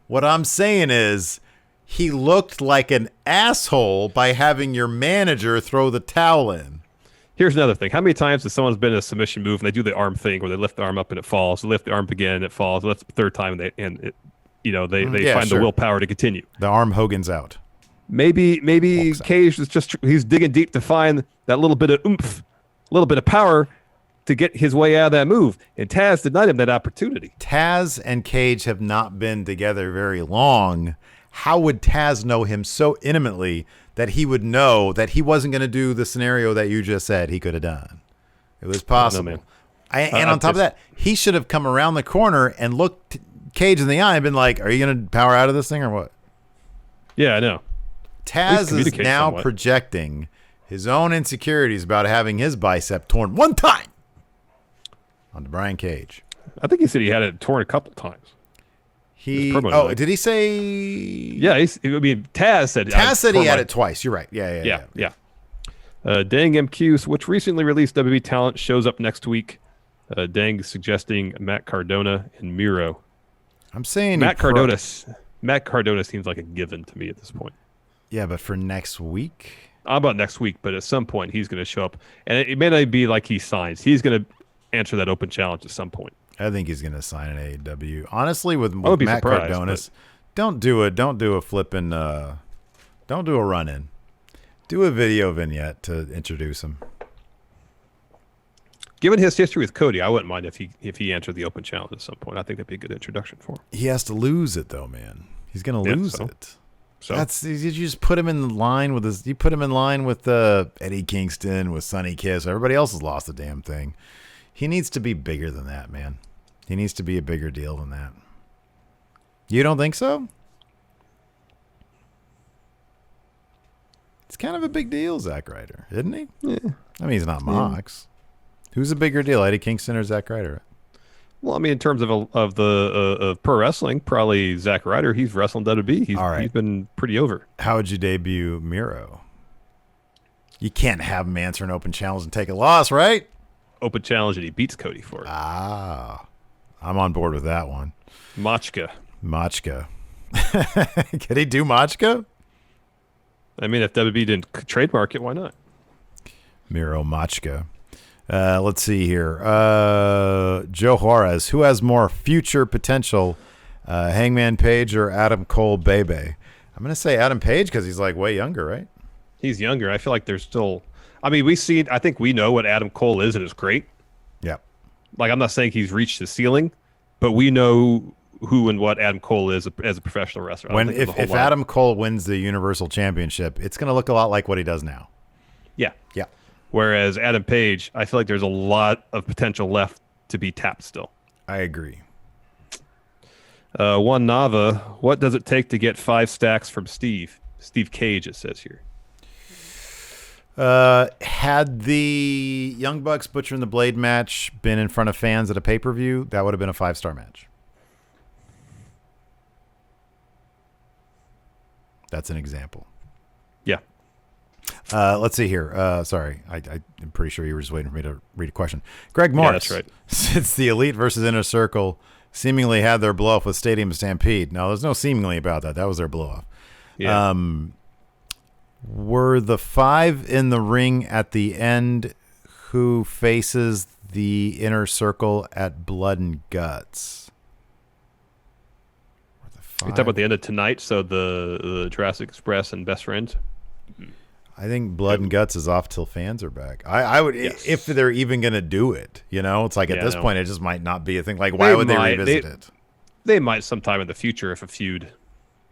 D: What I'm saying is he looked like an asshole by having your manager throw the towel in.
E: Here's another thing. How many times has someone's been in a submission move and they do the arm thing where they lift the arm up and it falls, they lift the arm up again and it falls, they lift the third time they find the willpower to continue.
D: The arm Hogan's out.
E: Maybe Cage is he's digging deep to find that little bit of oomph little bit of power to get his way out of that move. And Taz denied him that opportunity.
D: Taz and Cage have not been together very long. How would Taz know him so intimately that he would know that he wasn't going to do the scenario that you just said he could have done? It was possible. And on top of that, he should have come around the corner and looked Cage in the eye and been like, are you going to power out of this thing or what?
E: Yeah, I know.
D: Taz is now projecting his own insecurities about having his bicep torn one time onto Brian Cage.
E: I think he said he had it torn a couple times.
D: Did he say?
E: Yeah, Taz said.
D: Taz said he had it twice. You're right. Yeah.
E: Dang MQ, which recently released WWE talent, shows up next week. Dang is suggesting Matt Cardona and Miro.
D: I'm saying
E: Matt Cardona seems like a given to me at this point.
D: Yeah, but for next week?
E: How about next week? But at some point, he's going to show up. And it may not be like he signs. He's going to answer that open challenge at some point.
D: I think he's going to sign an AEW. Honestly, with Matt Cardonas, don't do a flipping, don't do a run-in. Do a video vignette to introduce him.
E: Given his history with Cody, I wouldn't mind if he entered the open challenge at some point. I think that'd be a good introduction for him.
D: He has to lose it though, man. He's going to lose it.
E: So
D: you just put him in line with You put him in line with Eddie Kingston, with Sonny Kiss. Everybody else has lost the damn thing. He needs to be bigger than that, man. He needs to be a bigger deal than that. You don't think so? It's kind of a big deal, Zack Ryder, isn't he?
E: Yeah.
D: I mean, he's not Mox. Who's a bigger deal, Eddie Kingston or Zack Ryder?
E: Well, I mean, in terms of pro wrestling, probably Zack Ryder. He's wrestling WWE. He's been pretty over.
D: How would you debut Miro? You can't have him answer an open challenge and take a loss, right?
E: Open challenge, and he beats Cody for it.
D: Ah, I'm on board with that one.
E: Machka.
D: Can he do Machka?
E: I mean, if WWE didn't trademark it, why not?
D: Miro Machka. Let's see here. Joe Juarez. Who has more future potential, Hangman Page or Adam Cole Bebe? I'm going to say Adam Page because he's like way younger, right?
E: He's younger. I feel like there's still... I mean, I think we know what Adam Cole is, and it's great.
D: Yeah.
E: Like, I'm not saying he's reached the ceiling, but we know who and what Adam Cole is as a professional wrestler.
D: If Adam Cole wins the Universal Championship, it's going to look a lot like what he does now.
E: Yeah.
D: Yeah.
E: Whereas Adam Page, I feel like there's a lot of potential left to be tapped still.
D: I agree.
E: One Nava, what does it take to get 5 stacks from Steve? Steve Cage, it says here.
D: Had the Young Bucks Butcher and the Blade match been in front of fans at a pay-per-view, that would have been a 5-star match. That's an example.
E: Yeah.
D: Let's see here. Sorry, I'm pretty sure you were just waiting for me to read a question. Greg Morris.
E: Yeah, that's right.
D: Since the Elite versus Inner Circle seemingly had their blow-off with Stadium Stampede. No, there's no seemingly about that. That was their blow-off.
E: Yeah.
D: Were the 5 in the ring at the end who faces the Inner Circle at Blood and Guts?
E: You talking about the end of tonight, so the Jurassic Express and Best Friends?
D: I think Blood and Guts is off till fans are back. I would, if they're even going to do it, it's like at this point, it just might not be a thing. Like, why would they revisit it?
E: They might sometime in the future if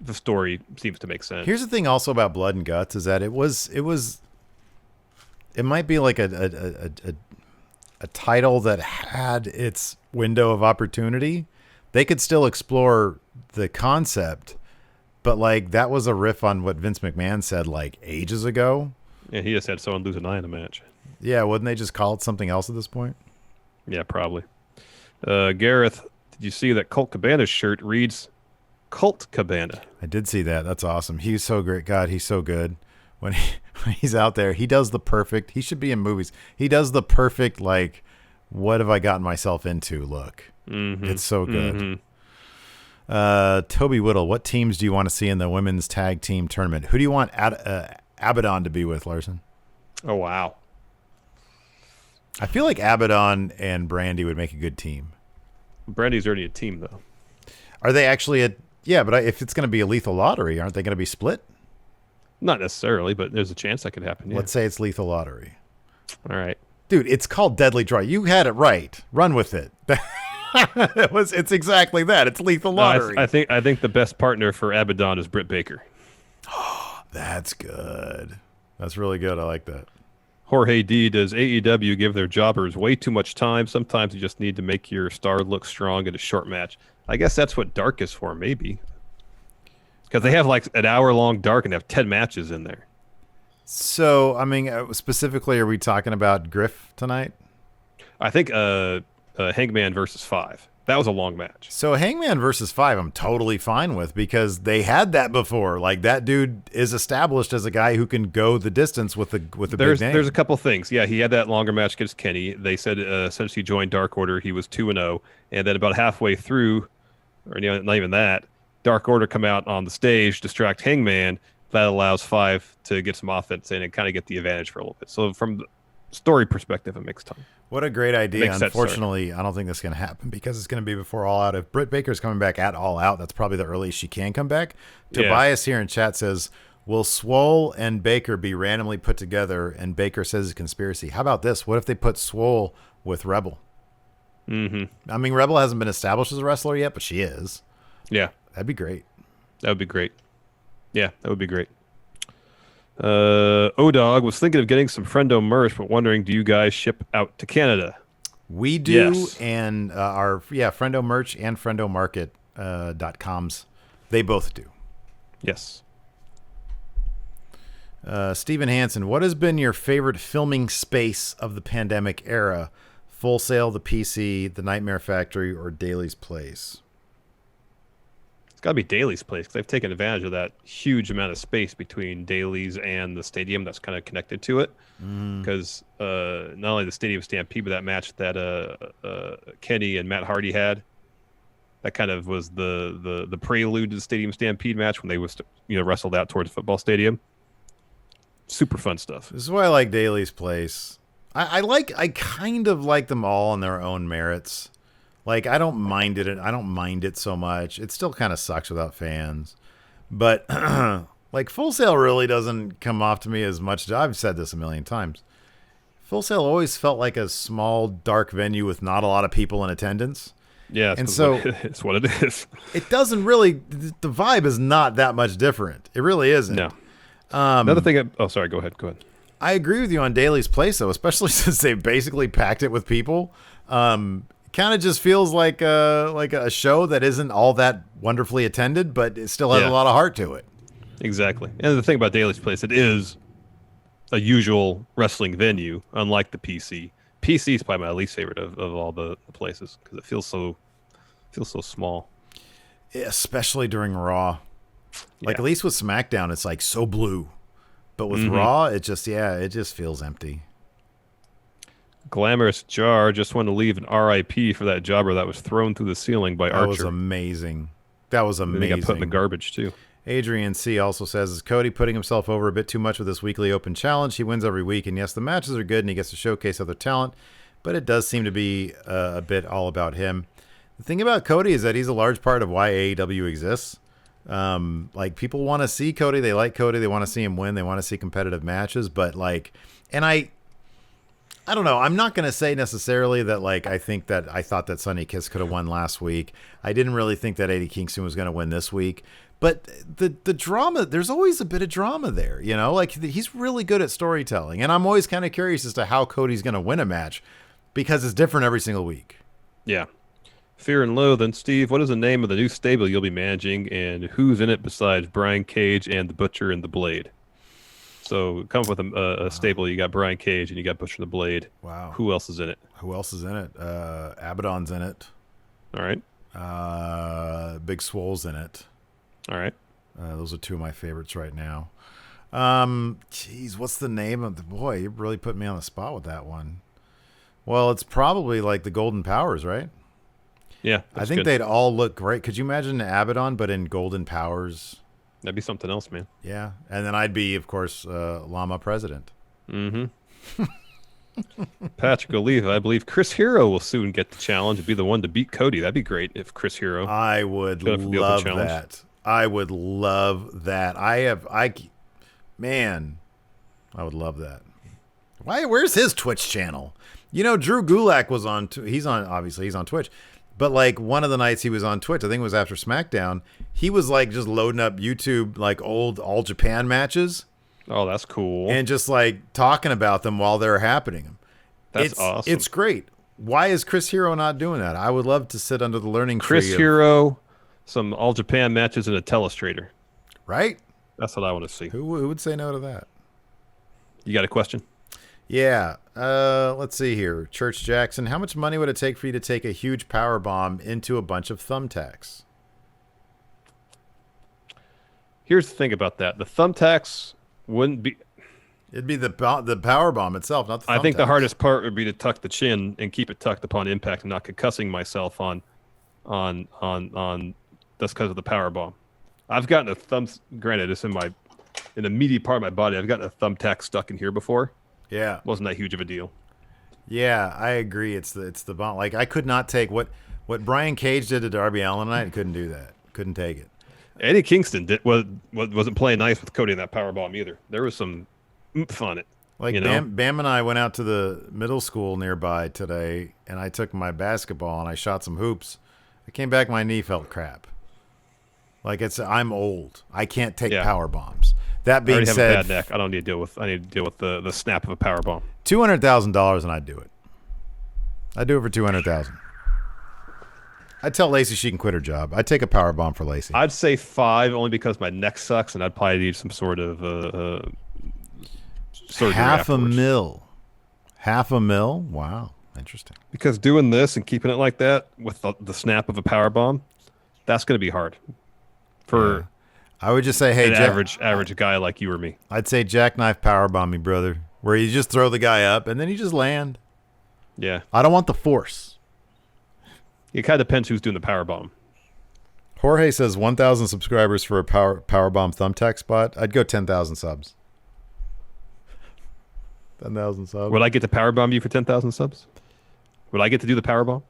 E: the story seems to make sense.
D: Here's the thing also about Blood and Guts is that it might be like a title that had its window of opportunity. They could still explore the concept, but like that was a riff on what Vince McMahon said like ages ago.
E: Yeah, he just had someone lose an eye in a match.
D: Yeah, wouldn't they just call it something else at this point?
E: Yeah, probably. Gareth, did you see that Colt Cabana's shirt reads Colt Cabana?
D: I did see that. That's awesome. He's so great. God, he's so good. When he's out there, he does the perfect. He should be in movies. He does the perfect, like, what have I gotten myself into look.
E: Mm-hmm.
D: It's so good.
E: Mm-hmm.
D: Toby Whittle, what teams do you want to see in the women's tag team tournament? Who do you want Abaddon to be with, Larson?
E: Oh, wow.
D: I feel like Abaddon and Brandy would make a good team.
E: Brandy's already a team, though.
D: Are they actually a... Yeah, but if it's going to be a lethal lottery, aren't they going to be split?
E: Not necessarily, but there's a chance that could happen. Yeah.
D: Let's say it's lethal lottery.
E: All right.
D: Dude, it's called Deadly Draw. You had it right. Run with it. It's exactly that. It's lethal lottery.
E: I think the best partner for Abaddon is Britt Baker.
D: That's good. That's really good. I like that.
E: Jorge D, does AEW give their jobbers way too much time? Sometimes you just need to make your star look strong in a short match. I guess that's what Dark is for, maybe. Because they have like an hour-long Dark and have 10 matches in there.
D: So, I mean, specifically, are we talking about Griff tonight?
E: I think Hangman versus 5. That was a long match.
D: So Hangman versus 5, I'm totally fine with because they had that before. Like that dude is established as a guy who can go the distance with a big name.
E: There's a couple things. Yeah, he had that longer match against Kenny. They said since he joined Dark Order, he was 2-0, and then about halfway through, or not even that, Dark Order come out on the stage, distract Hangman. That allows 5 to get some offense in and kind of get the advantage for a little bit. So from the story perspective, it makes time.
D: What a great idea.
E: Sense,
D: unfortunately, I don't think that's going to happen because it's going to be before All Out. If Britt Baker's coming back at All Out, that's probably the earliest she can come back.
E: Yeah.
D: Tobias here in chat says, will Swole and Baker be randomly put together? And Baker says it's a conspiracy. How about this? What if they put Swole with Rebel?
E: Mm-hmm.
D: I mean, Rebel hasn't been established as a wrestler yet, but she is.
E: Yeah.
D: That'd be great.
E: That would be great. Yeah, that would be great. O-Dog was thinking of getting some Friendo merch, but wondering, do you guys ship out to Canada?
D: We do,
E: Yes.
D: and our Friendo merch and FriendoMarket.coms, they both do.
E: Yes.
D: Stephen Hansen, what has been your favorite filming space of the pandemic era? Full Sail, the PC, the Nightmare Factory, or Daly's Place?
E: It's got to be Daly's place because they've taken advantage of that huge amount of space between Daly's and the stadium that's kind of connected to it. Because not only the Stadium Stampede, but that match that Kenny and Matt Hardy had, that kind of was the prelude to the Stadium Stampede match when they was wrestled out towards the football stadium. Super fun stuff.
D: This is why I like Daly's Place. I kind of like them all on their own merits. Like, I don't mind it. I don't mind it so much. It still kind of sucks without fans. But, like, Full Sail really doesn't come off to me as much. I've said this a million times. Full Sail always felt like a small, dark venue with not a lot of people in attendance.
E: Yeah,
D: and so
E: it's what it is.
D: It doesn't really, the vibe is not that much different. It really isn't.
E: No. Another thing, sorry, go ahead.
D: I agree with you on Daly's Place, though, especially since they basically packed it with people. Kind of just feels like a show that isn't all that wonderfully attended, but it still has a lot of heart to it.
E: Exactly. And the thing about Daly's Place, it is a usual wrestling venue, unlike the PC. PC is probably my least favorite of all the places because it feels so small.
D: Yeah, especially during Raw. Like, at least with SmackDown, it's like so blue. But with Raw, it just feels empty.
E: Glamorous Jar just wanted to leave an RIP for that jobber that was thrown through the ceiling by Archer.
D: That was amazing. That was amazing.
E: Then he got put in the garbage, too.
D: Adrian C. also says, is Cody putting himself over a bit too much with this weekly open challenge? He wins every week, and yes, the matches are good, and he gets to showcase other talent, but it does seem to be a bit all about him. The thing about Cody is that he's a large part of why AEW exists. Like, people want to see Cody. They like Cody. They want to see him win. They want to see competitive matches, but, like, and I don't know. I'm not going to say necessarily that, like, I thought that Sonny Kiss could have won last week. I didn't really think that Eddie Kingston was going to win this week. But the drama, there's always a bit of drama there, Like, he's really good at storytelling. And I'm always kind of curious as to how Cody's going to win a match because it's different every single week.
E: Yeah. Fear and Loathing. Steve, what is the name of the new stable you'll be managing, and who's in it besides Brian Cage and the Butcher and the Blade? So come up with a stable. You got Brian Cage and you got Butcher and the Blade.
D: Wow.
E: Who else is in it?
D: Who else is in it? Abaddon's in it.
E: All right.
D: Big Swole's in it.
E: All right.
D: Those are two of my favorites right now. Geez, what's the name of the boy? You really put me on the spot with that one. Well, it's probably like the Golden Powers, right?
E: Yeah,
D: I think they'd all look great. Could you imagine Abaddon, but in Golden Powers?
E: That'd be something else, man.
D: Yeah, and then I'd be, of course, Llama President.
E: Mm-hmm. Patrick Oliva, I believe Chris Hero will soon get the challenge and be the one to beat Cody. That'd be great if Chris Hero.
D: I would love that. I would love that. I would love that. Where's his Twitch channel? You know, Drew Gulak was on. He's on Twitch, but like one of the nights he was on Twitch, I think it was after SmackDown. He was like just loading up YouTube like old All Japan matches.
E: Oh, that's cool.
D: And just like talking about them while they're happening.
E: That's awesome.
D: It's great. Why is Chris Hero not doing that? I would love to sit under the learning tree.
E: Chris Hero, some All Japan matches, and a telestrator.
D: Right?
E: That's what I want to see.
D: Who would say no to that?
E: You got a question?
D: Yeah. Let's see here. Church Jackson, how much money would it take for you to take a huge power bomb into a bunch of thumbtacks?
E: Here's the thing about that. The thumbtacks wouldn't be...
D: It'd be the power bomb itself, not the thumbtacks.
E: I think the hardest part would be to tuck the chin and keep it tucked upon impact and not concussing myself on that's because of the power bomb. I've gotten a granted, it's in the meaty part of my body. I've gotten a thumbtack stuck in here before.
D: Yeah.
E: Wasn't that huge of a deal.
D: Yeah, I agree. It's the bomb. Like I could not take what Brian Cage did to Darby Allin tonight. I couldn't do that. Couldn't take it.
E: Eddie Kingston wasn't playing nice with Cody in that power bomb either. There was some oomph on it.
D: Like Bam and I went out to the middle school nearby today, and I took my basketball and I shot some hoops. I came back, my knee felt crap. Like I'm old. I can't take power bombs. That being said,
E: I already have a bad neck. I need to deal with the snap of a power bomb.
D: $200,000 and I'd do it. I'd do it for $200,000. I'd tell Lacey she can quit her job. I'd take a power bomb for Lacey.
E: I'd say 5 only because my neck sucks and I'd probably need some sort of surgery afterwards.
D: $500,000? Wow, interesting.
E: Because doing this and keeping it like that with the snap of a power bomb, that's going to be hard for.
D: I would just say, hey,
E: average guy like you or me.
D: I'd say jackknife power bomb me, brother, where you just throw the guy up and then you just land.
E: Yeah,
D: I don't want the force.
E: It kind of depends who's doing the power bomb.
D: Jorge says 1,000 subscribers for a power bomb thumbtack spot. I'd go 10,000 subs. 10,000 subs.
E: Would I get to power bomb you for 10,000 subs? Would I get to do the power bomb?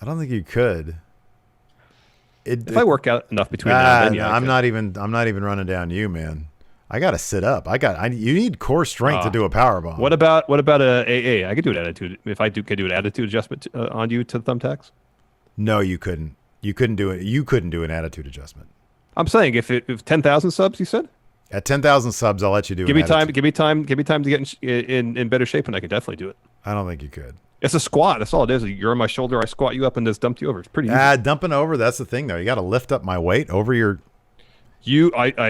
D: I don't think you could.
E: If I work out enough between now and then, yeah,
D: I'm not even running down you, man. I got to sit up. You need core strength to do a power bomb.
E: What about a AA? I could do an attitude if I could do an attitude adjustment on you to the thumbtacks.
D: No, you couldn't. You couldn't do it. You couldn't do an attitude adjustment.
E: I'm saying if 10,000 subs, you said.
D: At 10,000 subs, I'll let you do.
E: Give me time to get in better shape, and I could definitely do it.
D: I don't think you could.
E: It's a squat. That's all it is. You're on my shoulder. I squat you up and just dump you over. It's pretty easy.
D: Dumping over. That's the thing, though. You got to lift up my weight over your.
E: You
D: couldn't.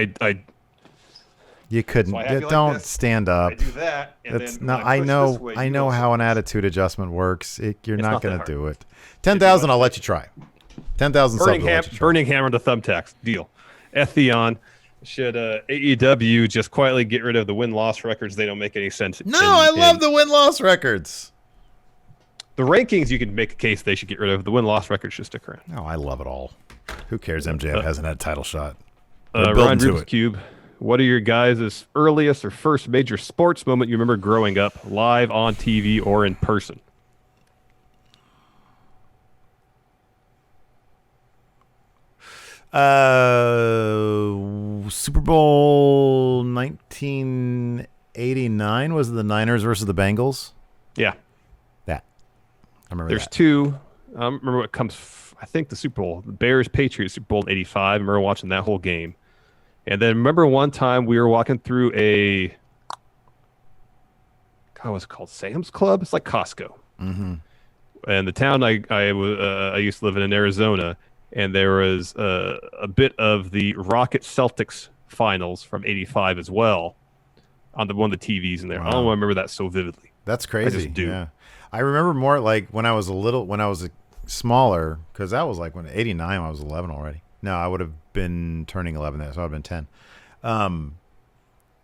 D: Don't like stand up.
E: I do that. And
D: That's
E: then
D: no. I know how an attitude adjustment works. You're not going to do it. 10,000. I'll let you try. 10,000 subs.
E: Burning hammer to thumbtacks. Deal. Ethion. Should AEW just quietly get rid of the win-loss records? They don't make any sense.
D: No, I love the win-loss records.
E: The rankings, you can make a case they should get rid of. The win-loss records should stick around.
D: No, I love it all. Who cares? MJF hasn't had a title shot.
E: Ryan Rubik's Cube. What are your guys' earliest or first major sports moment you remember growing up, live on TV or in person?
D: Super Bowl 1989 was the Niners versus the Bengals.
E: Yeah,
D: that I remember.
E: There's two. I don't remember what comes. I think the Super Bowl, the Bears Patriots Super Bowl '85. I remember watching that whole game, and then remember one time we were walking through what's it called? Sam's Club. It's like Costco.
D: Mm-hmm.
E: And the town I used to live in Arizona. And there was a bit of the Rocket Celtics finals from '85 as well on one of the TVs in there. Wow. I don't remember that so vividly.
D: That's crazy.
E: I just do.
D: Yeah. I remember more like when I was smaller, because that was like when '89 I was 11 already. No, I would have been turning 11 then, so I would have been 10.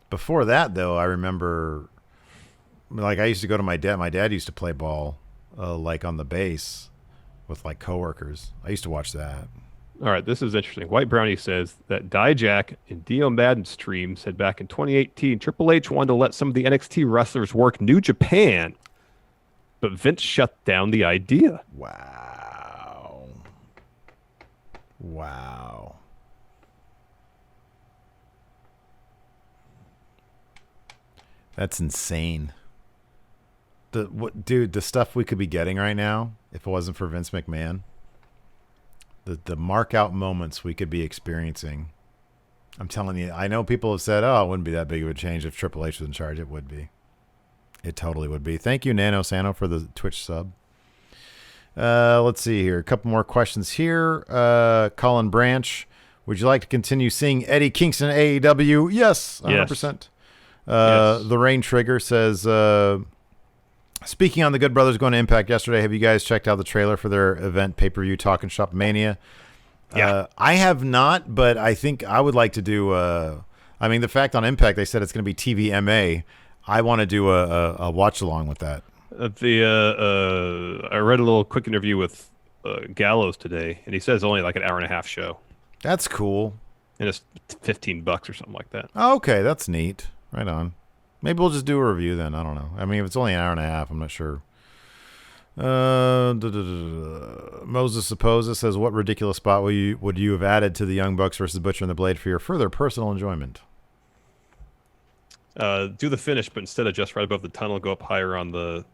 D: Before that, though, I remember like I used to go to my dad. My dad used to play ball like on the base with like coworkers. I used to watch that.
E: All right, this is interesting. White Brownie says that Dijak in Dio Madden stream said back in 2018, Triple H wanted to let some of the NXT wrestlers work New Japan, but Vince shut down the idea.
D: Wow. That's insane. Dude, the stuff we could be getting right now, if it wasn't for Vince McMahon, the mark out moments we could be experiencing. I'm telling you, I know people have said, oh, it wouldn't be that big of a change if Triple H was in charge. It would be. It totally would be. Thank you, Nano Sano, for the Twitch sub. Let's see here. A couple more questions here. Colin Branch, would you like to continue seeing Eddie Kingston at AEW? Yes, 100%. Yes. The Rain Trigger says, speaking on the Good Brothers going to Impact yesterday, have you guys checked out the trailer for their event pay-per-view Talkin' Shop Mania? Yeah. I have not, but I think I would like to do the fact on Impact they said it's going to be TVMA. I want to do a watch along with that.
E: I read a little quick interview with Gallows today, and he says it's only like an hour and a half show.
D: That's cool.
E: And it's $15 or something like that.
D: Oh, okay, that's neat. Right on. Maybe we'll just do a review then. I don't know. I mean, if it's only an hour and a half, I'm not sure. Moses Supposes says, what ridiculous spot would you have added to the Young Bucks versus Butcher and the Blade for your further personal enjoyment?
E: Do the finish, but instead of just right above the tunnel, go up higher on the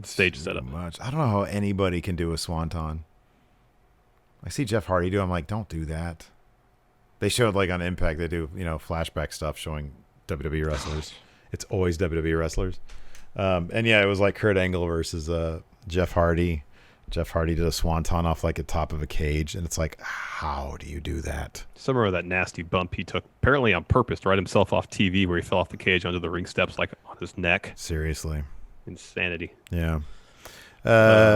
E: stage setup.
D: Much. I don't know how anybody can do a swanton. I see Jeff Hardy do. I'm like, don't do that. They showed like on Impact, they do flashback stuff showing WWE wrestlers. It's always WWE wrestlers. And yeah, it was like Kurt Angle versus Jeff Hardy. Jeff Hardy did a swanton off like the top of a cage, and it's like, how do you do that?
E: Somewhere of that nasty bump he took, apparently on purpose, to write himself off TV, where he fell off the cage onto the ring steps, like on his neck.
D: Seriously.
E: Insanity.
D: Yeah.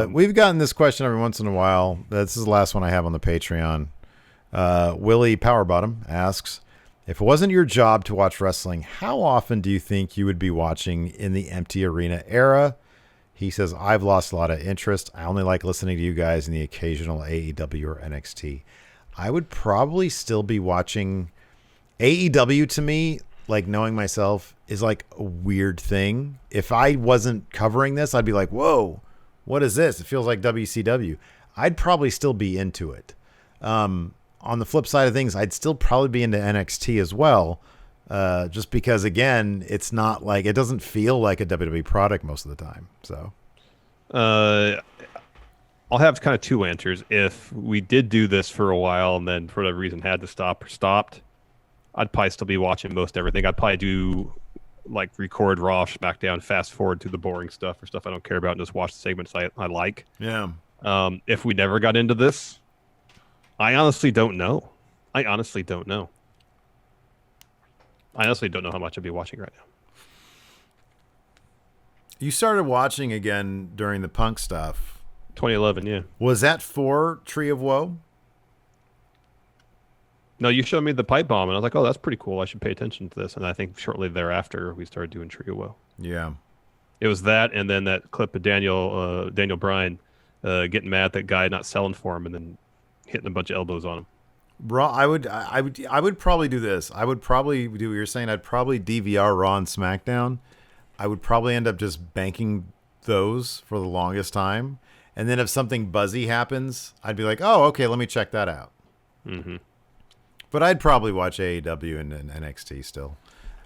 D: We've gotten this question every once in a while. This is the last one I have on the Patreon. Willie Powerbottom asks, if it wasn't your job to watch wrestling, how often do you think you would be watching in the empty arena era? He says, I've lost a lot of interest. I only like listening to you guys in the occasional AEW or NXT. I would probably still be watching AEW. To me, like, knowing myself, is like a weird thing. If I wasn't covering this, I'd be like, whoa, what is this? It feels like WCW. I'd probably still be into it. On the flip side of things, I'd still probably be into NXT as well. Just because, again, it's not like, it doesn't feel like a WWE product most of the time. So,
E: I'll have kind of two answers. If we did do this for a while and then for whatever reason had to stop or stopped, I'd probably still be watching most everything. I'd probably do like record Raw, SmackDown, fast forward to the boring stuff or stuff I don't care about, and just watch the segments I like.
D: Yeah.
E: If we never got into this, I honestly don't know. I honestly don't know how much I'd be watching right now.
D: You started watching again during the Punk stuff.
E: 2011, yeah.
D: Was that for Tree of Woe?
E: No, you showed me the pipe bomb, and I was like, oh, that's pretty cool. I should pay attention to this. And I think shortly thereafter, we started doing Tree of Woe.
D: Yeah.
E: It was that, and then that clip of Daniel Bryan getting mad at that guy not selling for him and then hitting a bunch of elbows on him.
D: Raw, I would probably do this. I would probably do what you're saying. I'd probably DVR Raw and SmackDown. I would probably end up just banking those for the longest time. And then if something buzzy happens, I'd be like, oh, okay, let me check that out.
E: Mm-hmm.
D: But I'd probably watch AEW and NXT still.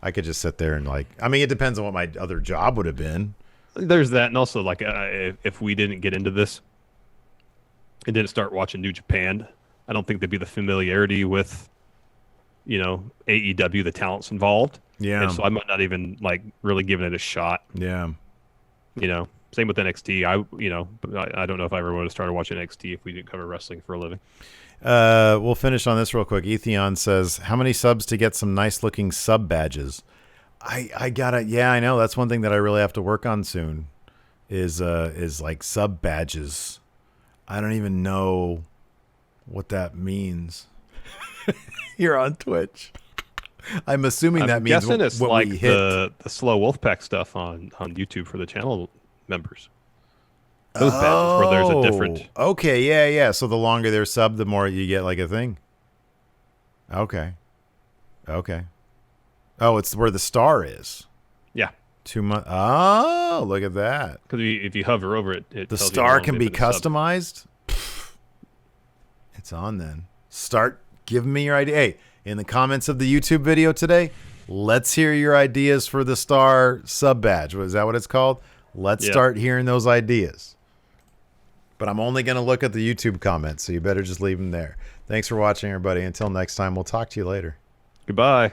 D: I could just sit there and it depends on what my other job would have been.
E: There's that. And also, if we didn't get into this and didn't start watching New Japan, I don't think there'd be the familiarity with, AEW, the talents involved.
D: Yeah.
E: And so I might not even really giving it a shot.
D: Yeah.
E: Same with NXT. I don't know if I ever would have started watching NXT if we didn't cover wrestling for a living.
D: We'll finish on this real quick. Etheon says, how many subs to get some nice looking sub badges? I gotta, yeah, I know. That's one thing that I really have to work on soon is like sub badges. I don't even know what that means. You're on Twitch. I'm assuming that means
E: it's
D: what
E: like
D: we hit.
E: the slow Wolfpack stuff on YouTube for the channel members. Those badges where there's a different.
D: Okay, yeah. So the longer they're sub, the more you get like a thing. Okay. Oh, it's where the star is.
E: Yeah.
D: 2 months. Oh, look at that.
E: Because if you hover over it,
D: the star can be customized. It's on then. Start giving me your idea. Hey, in the comments of the YouTube video today, Let's hear your ideas for the star sub badge. Is that what it's called? Let's start hearing those ideas. But I'm only going to look at the YouTube comments, so you better just leave them there. Thanks for watching, everybody. Until next time, we'll talk to you later.
E: Goodbye.